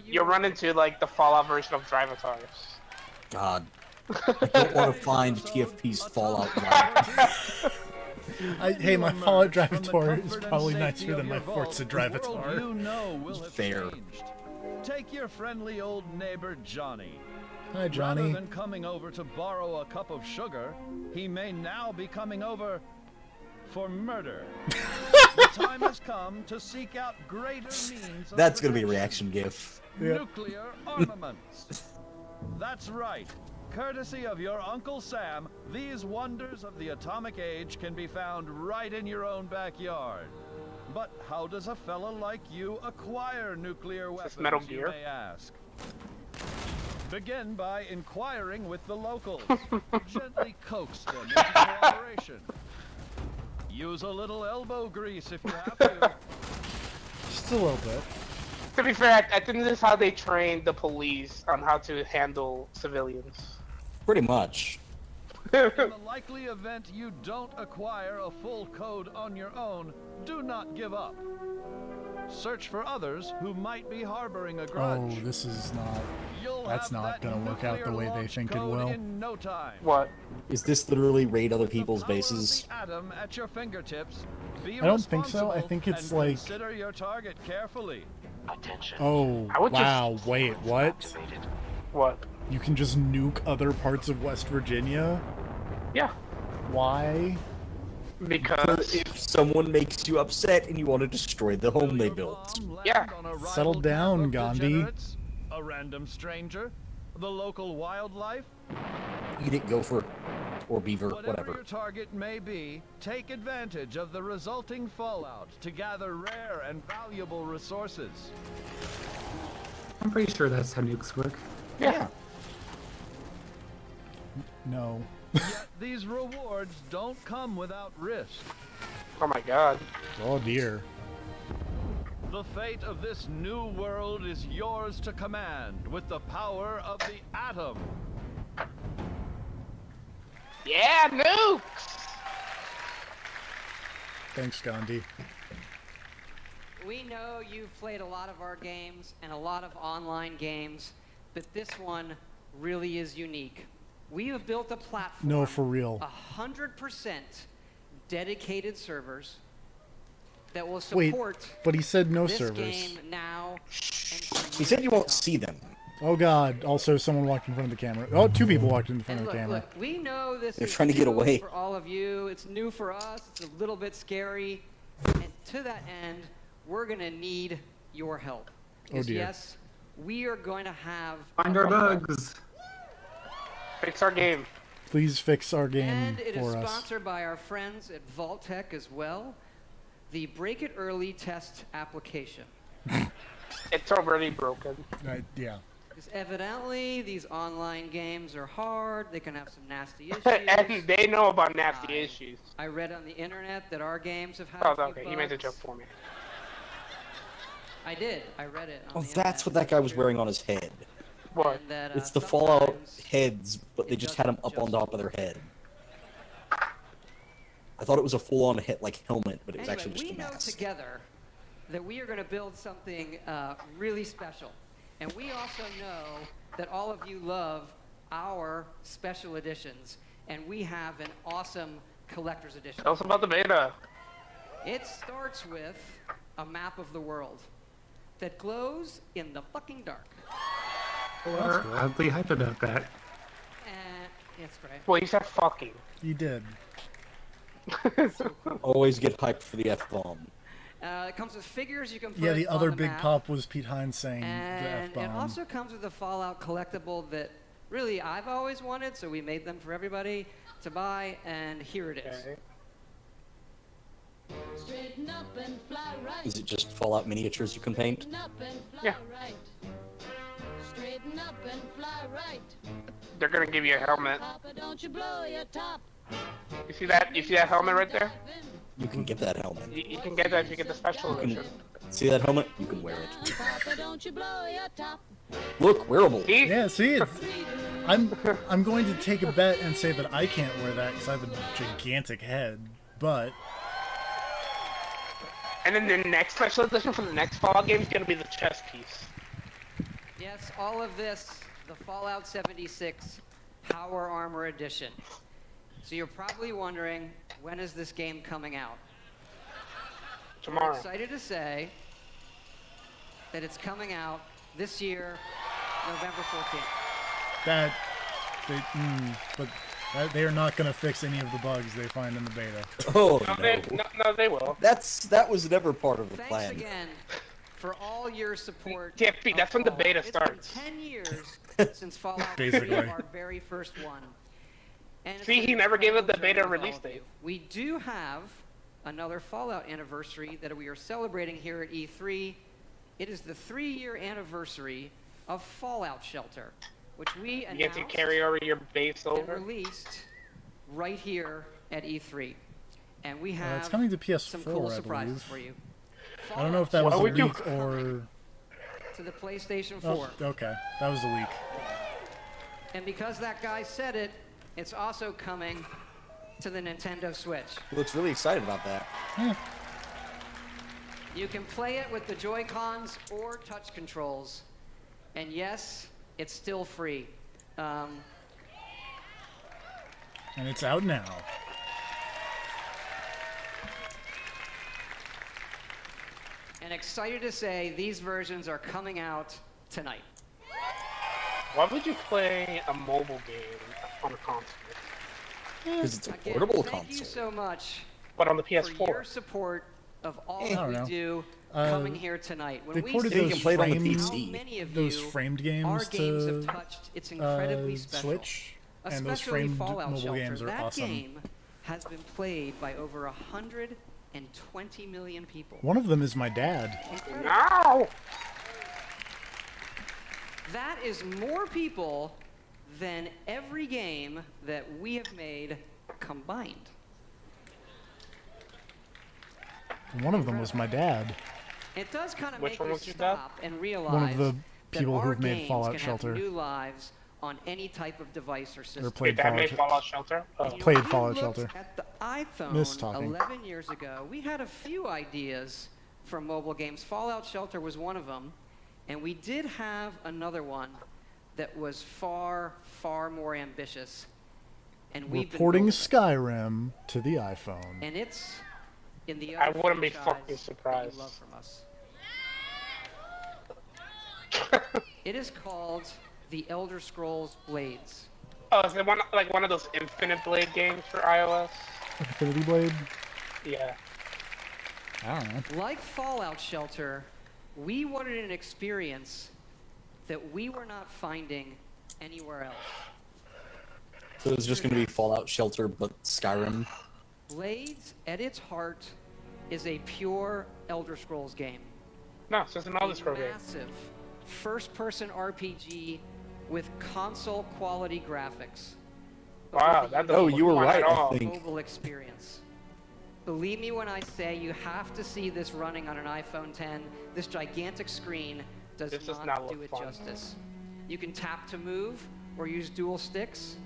You'll run into like the Fallout version of Drivatars. God. I don't want to find TFP's Fallout Drive. Hey, my Fallout Drivator is probably nicer than my Forza Drivator. You know will have Fair. changed. Take your friendly old neighbor Johnny. Hi, Johnny. Rather than coming over to borrow a cup of sugar, he may now be coming over for murder. The time has come to seek out greater means of That's gonna be a reaction gif. nuclear armaments. That's right. Courtesy of your Uncle Sam, these wonders of the atomic age can be found right in your own backyard. But how does a fella like you acquire nuclear weapons, Metal you Gear? may ask? Begin by inquiring with the locals. Gently coax them into cooperation. Use a little elbow grease if you have to. Just a little bit. To be fair, I think this is how they train the police on how to handle civilians. Pretty much. In the likely event you don't acquire a full code on your own, do not give up. Search for others who might be harboring a grudge. Oh, this is not... You'll That's have not that gonna work out the way they nuclear think it launch will. code in no time. What? Is this literally raid other people's bases? Atom at your fingertips. Be I don't think so. I responsible think it's and like... consider your target carefully. Oh, I would wow, wait, what? What? You can just nuke other parts of West Virginia? Yeah. Why? Because if someone makes you upset and you want to destroy the home they built. Yeah. Settle down, Gandhi. Degenerates, a random stranger, the local wildlife. Eat it, gopher, or beaver, Whatever whatever. your target may be, take advantage of the resulting fallout to gather rare and valuable resources. I'm pretty sure that's how nukes work. Yeah. No. Yet these rewards don't come without risk. Oh my god. Oh dear. The fate of this new world is yours to command with the power of the atom. Yeah, nukes! Thanks, Gandhi. We know you've played a lot of our games and a lot of online games, but this one really is unique. We have built a platform. No, for real. 100% dedicated servers that will Wait, support but he said no this servers. game now. He said you won't see them. Oh God! Also, someone walked in front of the camera. Oh, two people walked in front And of the camera. look, we know this They're is trying to get new away. for all of you. It's new for us. It's a little bit scary. And to that end, we're going to need your help. Because dear. yes, we are going to have... Find our bugs. Fix our game. Please fix our game And it is for us. sponsored by our friends at Vault-Tec as well. The Break It Early test application. It's already broken. Yeah. Because evidently, these online games are hard. They can have some nasty issues. And they know about nasty issues. I read on the internet that our games have had Oh, a few okay. You made the bugs. joke for me. I did. I read it on Oh, the that's what that guy was wearing on his head. What? And that, It's the Fallout heads, but they just had them up on top of their head. I thought it was a full-on helmet, but it was Anyway, actually just we a know mask. together that we are going to build something really special. And we also know that all of you love our special editions. And we have an awesome collector's edition. Tell us about the beta. It starts with a map of the world that glows in the fucking dark. We're oddly hyped about that. That's great. Well, you said fucking. You did. Always get hyped for the F-bomb. It comes with figures you can put Yeah, the on other the big map. pop was Pete Hines saying the And F-bomb. it also comes with a Fallout collectible that really I've always wanted, so we made them for everybody to buy, and here it is. Straighten up and fly right. Is it just Fallout miniatures you can paint? Straighten up and fly Yeah. right. Straighten up and fly right. They're gonna give you a helmet. Papa, don't you blow your top. You see that? You see that helmet right there? You can get that helmet. You can get that if you get the special You edition. can, see that helmet? You can wear it. Papa, don't you blow your top. Look, wearable. Yeah, see, I'm going to take a bet and say that I can't wear that because I have a gigantic head, but... And then the next special edition for the next Fallout game is gonna be the chess piece. Yes, all of this, the Fallout 76 Power Armor Edition. So you're probably wondering, when is this game coming out? Tomorrow. I'm excited to say that it's coming out this year, November 14th. But they are not going to fix any of the bugs they find in the beta. Oh, No, they will. That was never part of the Thanks plan. again for all your support. TFP, that's when the beta It's starts. been 10 years since Fallout Basically. 3, our very first one. And it's See, been he never gave us the incredible beta journey with release all of date. you. We do have another Fallout anniversary that we are celebrating here at E3. It is the 3-year anniversary of Fallout Shelter, which we You get announced to carry over your base and over. released right here at E3. And we have it's coming to PS4, some cool I surprises believe. for you. I don't know if that was a What would you- leak or... To the PlayStation 4. Oh, okay. That was a leak. And because that guy said it, it's also coming to the Nintendo Switch. He looks really excited about that. You can play it with the Joy-Cons or touch controls. And yes, it's still free. And it's out now. And excited to say these versions are coming out tonight. Why would you play a mobile game on a console? Because it's a Again, portable thank you console. so much But on the for your PS4. support of all I that don't we know. do coming here tonight. When They we ported see those framed, how many of those you, framed our games games to have touched, it's incredibly special. Switch, and those Especially framed Fallout mobile Shelter. games are that awesome. game has been played by over 120 million people. One of them is my dad. No! That is more people than every game that we have made combined. One of them was my dad. It does kind of Which make one you was your dad? stop and realize One of the that people our who've made games Fallout can Shelter. have new lives on any type of device or system. Or played Did that make Fallout, Fallout Shelter? Oh. played I Fallout looked Shelter. At the iPhone Missed talking. 11 years ago, we had a few ideas for mobile games. Fallout Shelter was one of them, and we did have another one that was far, far more ambitious. And we've been Reporting building it. Skyrim to the iPhone. And it's in the I other wouldn't be franchise fucking that surprised. you love from us. It is called The Elder Scrolls Blades. Oh, is it one of those Infinite Blade games for iOS? Infinity Blade? Yeah. I don't know. Like Fallout Shelter, we wanted an experience that we were not finding anywhere else. So it's just going to be Fallout Shelter, but Skyrim. Blades, at its heart, is a pure Elder Scrolls game. No, it's just an Elder Scrolls game. Massive first-person RPG with console-quality graphics. Wow, that doesn't you were look fun right, at all. I think. Mobile experience. Believe me when I say you have to see this running on an iPhone 10. This gigantic screen does not do it justice. You can tap to move or use dual sticks.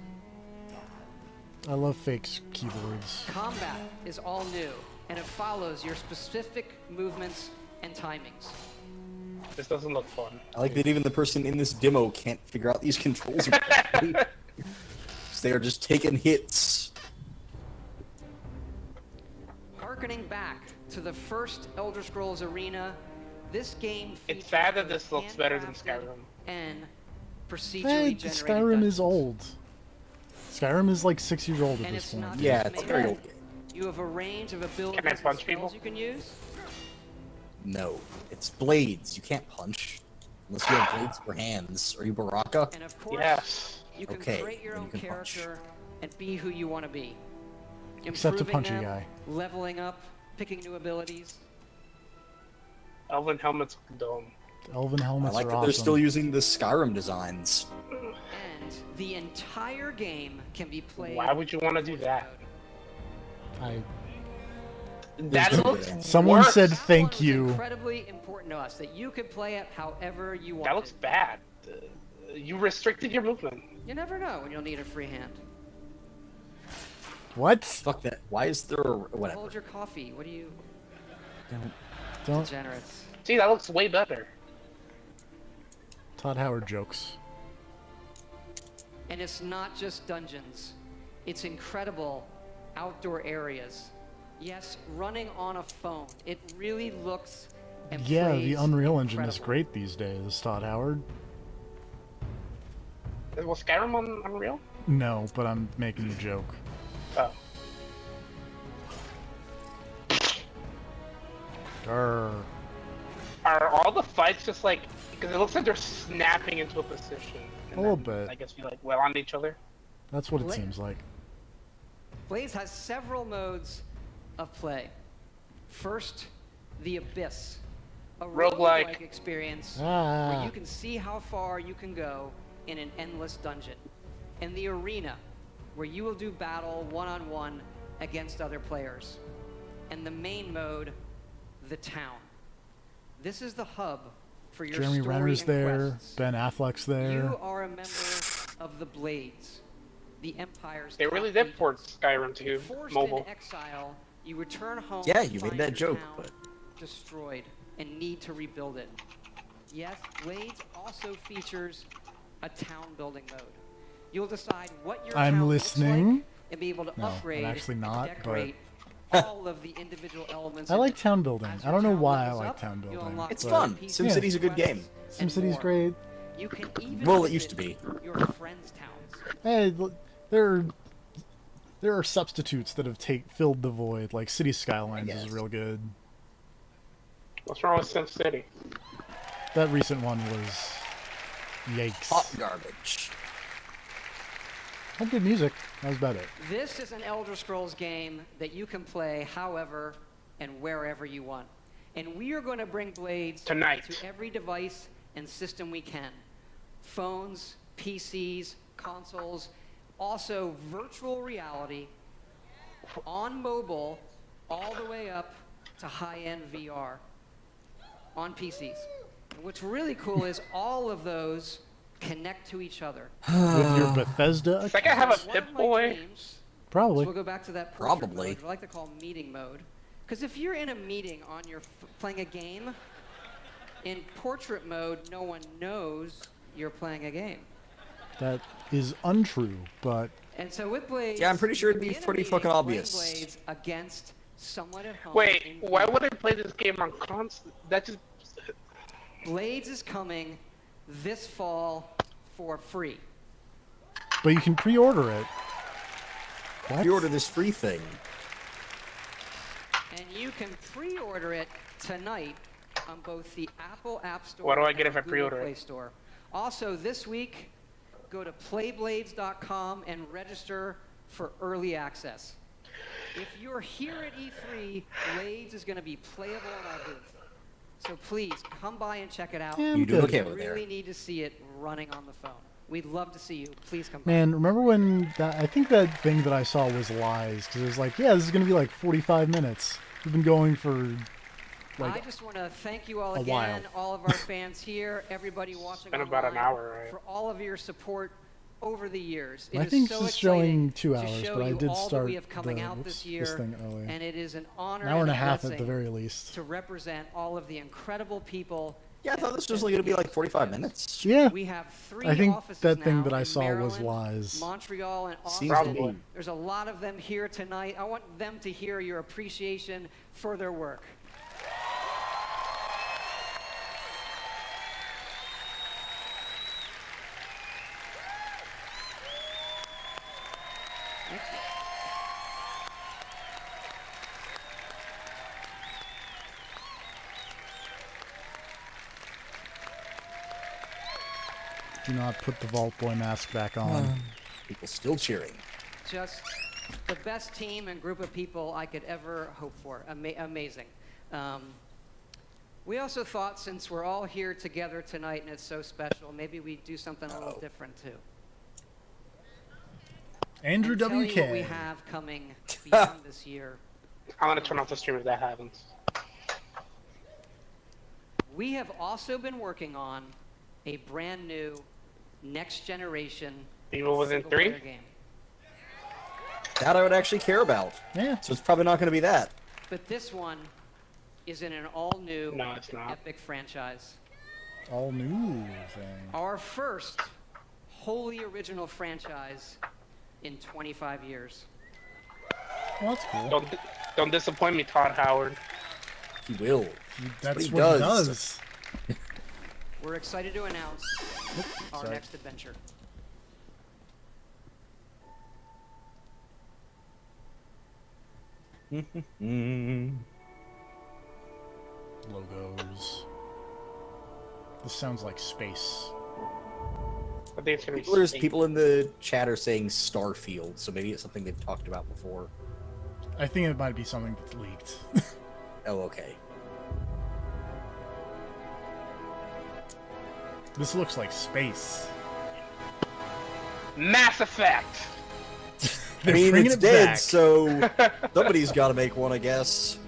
I love fake keyboards. Combat is all new, and it follows your specific movements and timings. This doesn't look fun. I like that even the person in this demo can't figure out these controls. They are just taking hits. Harkening back to the first Elder Scrolls Arena, this game It's sad that this looks better than Skyrim. and procedurally Hey, generated Skyrim dungeons. is old. Skyrim is like 6 years old at And this it's point. not Yeah, just it's made very up. old. You have a range of abilities Can I punch and people? spells you can use. No, it's blades. You can't punch unless you have blades for hands. Are you Baraka? And of course, Yes. you can Okay, create your then own you can punch. character and be who you want to be. Except a Improving punchy them, guy. leveling up, picking new abilities. Elven helmets look dumb. Elven I helmets like are that awesome. they're still using the Skyrim designs. And the entire game can be played. Why would you want to do that? That There's no looks way. Someone worse. said thank you. Incredibly important to us that you can play it however you want. That looks bad. You restricted your movement. You never know when you'll need a free hand. What? Fuck that. Why is there a... whatever? Hold your coffee. What do you? Don't. Generous. See, that looks way better. Todd Howard jokes. And it's not just dungeons. It's incredible outdoor areas. Yes, running on a phone. It really looks and Yeah, plays the Unreal Engine is incredible. great these days, Todd Howard. Was Skyrim on Unreal? No, but I'm making a joke. Oh. Grr. Are all the fights just like... Because it looks like they're snapping into a position. A little bit. I guess you like well on each other. That's what it seems like. Blades has several modes of play. First, the Abyss, a Roguelike. roguelike experience Ah. where you can see how far you can go in an endless dungeon. And the Arena, where you will do battle one-on-one against other players. And the main mode, the Town. This is the hub for your Jeremy story Renner's and there. quests. Ben Affleck's there. You are a member of the Blades, the Empire's They really top did port Skyrim to Forced mobile. in exile, you return home. Yeah, to you made find that your joke, town but... destroyed and need to rebuild it. Yes, Blades also features a town building mode. You'll decide what your I'm town listening. looks like and be able to No, I'm upgrade actually and not, decorate all of the individual elements. I in like it. town building. As I your don't know town why I levels like up, town you'll building. unlock It's but- fun. pieces, SimCity's a good game. quests, and SimCity's more. great. You can even Well, it visit used to be. your friends' towns. Hey, there are substitutes that have filled the void. Like City Skylines is real good. What's wrong with SimCity? That recent one was yikes. Hot garbage. Had good music. That was about it. This is an Elder Scrolls game that you can play however and wherever you want. And we are going to bring Blades Tonight. to every device and system we can. Phones, PCs, consoles, also virtual reality, on mobile, all the way up to high-end VR on PCs. And what's really cool is all of those connect to each other. With your Bethesda It's like I have a One of Pip my Boy. dreams, Probably. so we'll go back to that portrait Probably. mode, I like to call meeting mode. Because if you're in a meeting on your playing a game, in portrait mode, no one knows you're playing a game. That is untrue, but And so with Blades, Yeah, I'm pretty sure it'd you'll be in a pretty meeting fucking playing obvious. Blades against someone at home. Wait, in why VR. would I play this game on console? That just... Blades is coming this fall for free. But you can pre-order it. What? Pre-order this free thing. And you can pre-order it tonight on both the Apple App Store What do I get and if I Google pre-order Play it? Store. Also, this week, go to playblades.com and register for early access. If you're here at E3, Blades is going to be playable in our booth. So please, come by and check it out. Yeah, you do okay We over there. really need to see it running on the phone. We'd love to see you. Please come by. Man, remember when I think that thing that I saw was lies, because it was like, yeah, this is going to be like 45 minutes. We've been going for like I just want to thank you all a again, while. all of our fans here, everybody watching been about an online, hour, right? for all of your support over the years. It I is think so this is exciting showing 2 to hours, show but I you did all that start we have coming out this this year, thing early. and it is an honor An hour and a a half at blessing the very least. to represent all of the incredible people. Yeah, I thought this was going to be like 45 minutes. Yeah. We have 3 I think offices that thing now that I in saw was Maryland, lies. Montreal and Seems Austin. to be. There's a lot of them here tonight. I want them to hear your appreciation for their work. Thank you. Do not put the Vault Boy mask back on. People still cheering. Just the best team and group of people I could ever hope for. Amazing. We also thought, since we're all here together tonight and it's so special, maybe we do something a little different too. Andrew And tell you WK. what we have coming beyond this year. I'm gonna turn off the stream if that happens. We have also been working on a brand new next generation Evil Within single-player 3? game. That I would actually care about. Yeah. So it's probably not going to be that. But this one is in an all-new No, it's not. epic franchise. All new thing. Our first wholly original franchise in 25 years. Well, that's cool. Don't disappoint me, Todd Howard. He will. That's he what he does. does. We're excited to announce our Sorry. next adventure. Logos. This sounds like space. I think it's gonna be There's safe. people in the chat are saying Starfield, so maybe it's something they've talked about before. I think it might be something that's leaked. Oh, okay. This looks like space. Mass Effect. I They're mean, bringing it's it dead, back. so somebody's got to make one, I guess.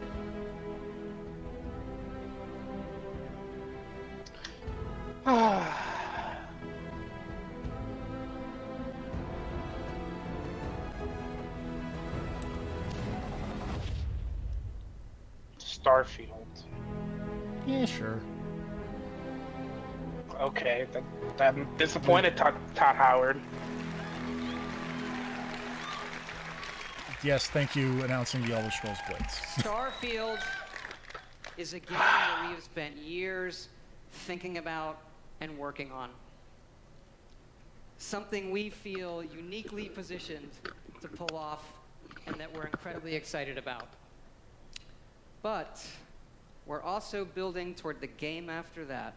Starfield. Yeah, sure. Okay, I'm disappointed, Todd Howard. Yes, thank you announcing the Elder Scrolls Blades. Starfield is a game that we have spent years thinking about and working on. Something we feel uniquely positioned to pull off and that we're incredibly excited about. But we're also building toward the game after that.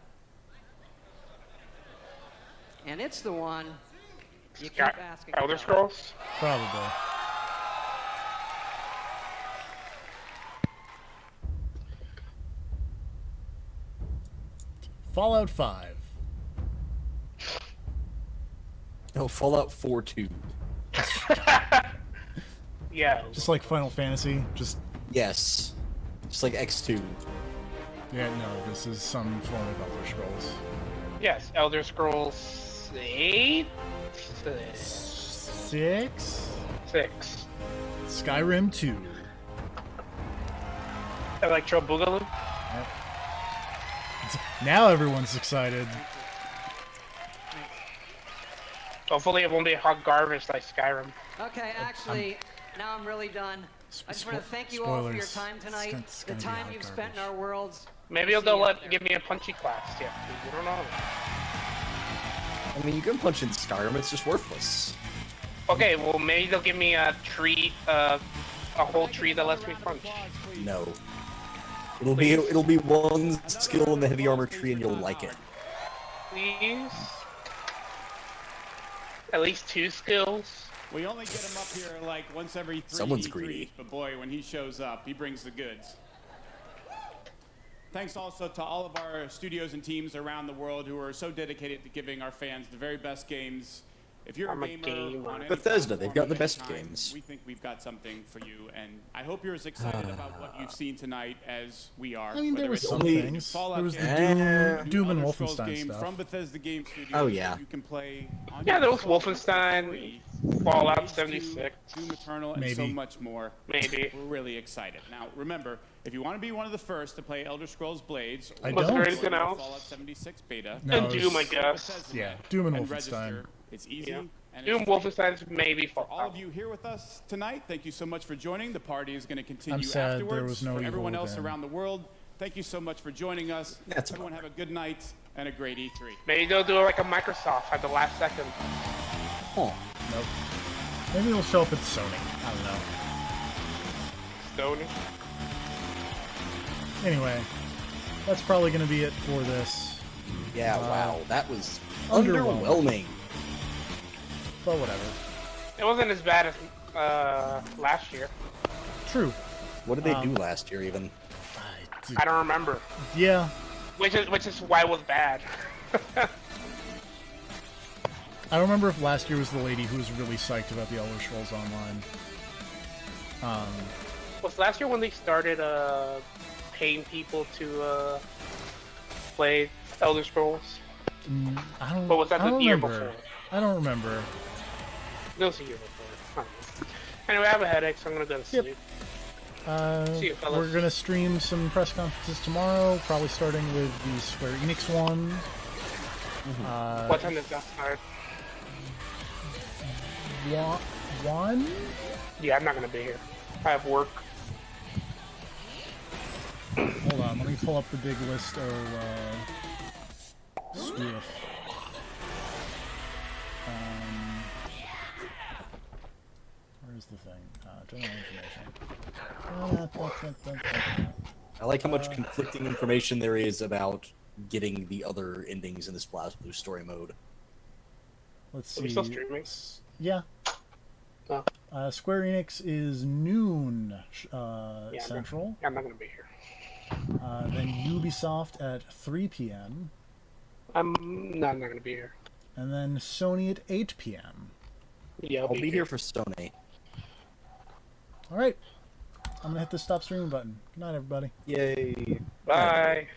And it's the one you keep asking Elder about. Scrolls? Probably. Fallout 5. No, Fallout 4 2. Yeah. Just like Final Fantasy. Just Yes. Just like X2. yeah, no, this is some form of Elder Scrolls. Yes, Elder Scrolls 8? 6. 6. Skyrim 2. Electro Boogaloo? Now everyone's excited. Hopefully it won't be hot garbage like Skyrim. Okay, actually, now I'm really done. I just want to thank you all for your spoilers. time tonight, It's the gonna be time hot you've spent in our worlds. Maybe We'll see they'll you out there. give me a punchy class. Yeah, you don't know. I mean, you can punch in Skyrim, it's just worthless. Okay, well maybe they'll give me a tree, a whole tree that lets me punch. No. It'll be one skill in the heavy armor tree and you'll like it. Please? At least 2 skills? We only get him up here like once every 3 Someone's E3s, greedy. but boy, when he shows up, he brings the goods. Thanks also to all of our studios and teams around the world who are so dedicated to giving our fans the very best games. If you're a gamer on any Bethesda, they've got the platform best of any kind, games. we think we've got something for you, and I hope you're as excited about what you've seen tonight as we are. I mean, there Whether was it's some the things. Fallout There was the game, Doom and Elder Scrolls Wolfenstein game stuff. from Bethesda Game Studios. Oh, yeah. You can play on Yeah, your there was phone Wolfenstein, Fallout 76. Doom Eternal, and so Maybe. much more. Maybe. We're really excited. Now, remember, if you want to be one of the first to play Elder Scrolls Blades, I or don't. Was there anything else? Fallout 76 beta, No, And it was- Doom, I guess. Yeah, Doom and register. Wolfenstein. It's easy. Yeah. And Doom, it's free. Wolfenstein's maybe For all Fallout. of you here with us tonight, thank you so much for joining. The party is going to continue I'm sad there afterwards. was no For Evil everyone else Within. around the world, thank you so much for joining us. That's Everyone have a good night and a great E3. Maybe they'll do it like a Microsoft at the last second. Huh. Nope. Maybe it'll show up at Sony. I don't know. Sony. Anyway, that's probably going to be it for this. Yeah, wow, that was underwhelming. underwhelming. But whatever. It wasn't as bad as last year. True. What did they do last year, even? I don't remember. Yeah. Which is why it was bad. I don't remember if last year was the lady who was really psyched about the Elder Scrolls Online. Was last year when they started paying people to play Elder Scrolls? I don't. But was that I the don't year remember. before? I don't remember. It was the year before. I don't know. Anyway, I have a headache, so I'm gonna go to sleep. See you, fellas. We're gonna stream some press conferences tomorrow, probably starting with the Square Enix one. What time does that start? One? Yeah, I'm not gonna be here. I have work. Hold on, let me pull up the big list of stuff. Where's the thing? General information. I like how much conflicting information there is about getting the other endings in this BlazBlue story mode. Let's Are we see. still streaming? Yeah. Oh. Square Enix is noon Yeah, Central. I'm not gonna be here. Then Ubisoft at 3 p.m. I'm not gonna be here. And then Sony at 8 p.m. Yeah, I'll be here for Sony. All right. I'm going to hit the stop streaming button. Good night, everybody. Yay. Bye.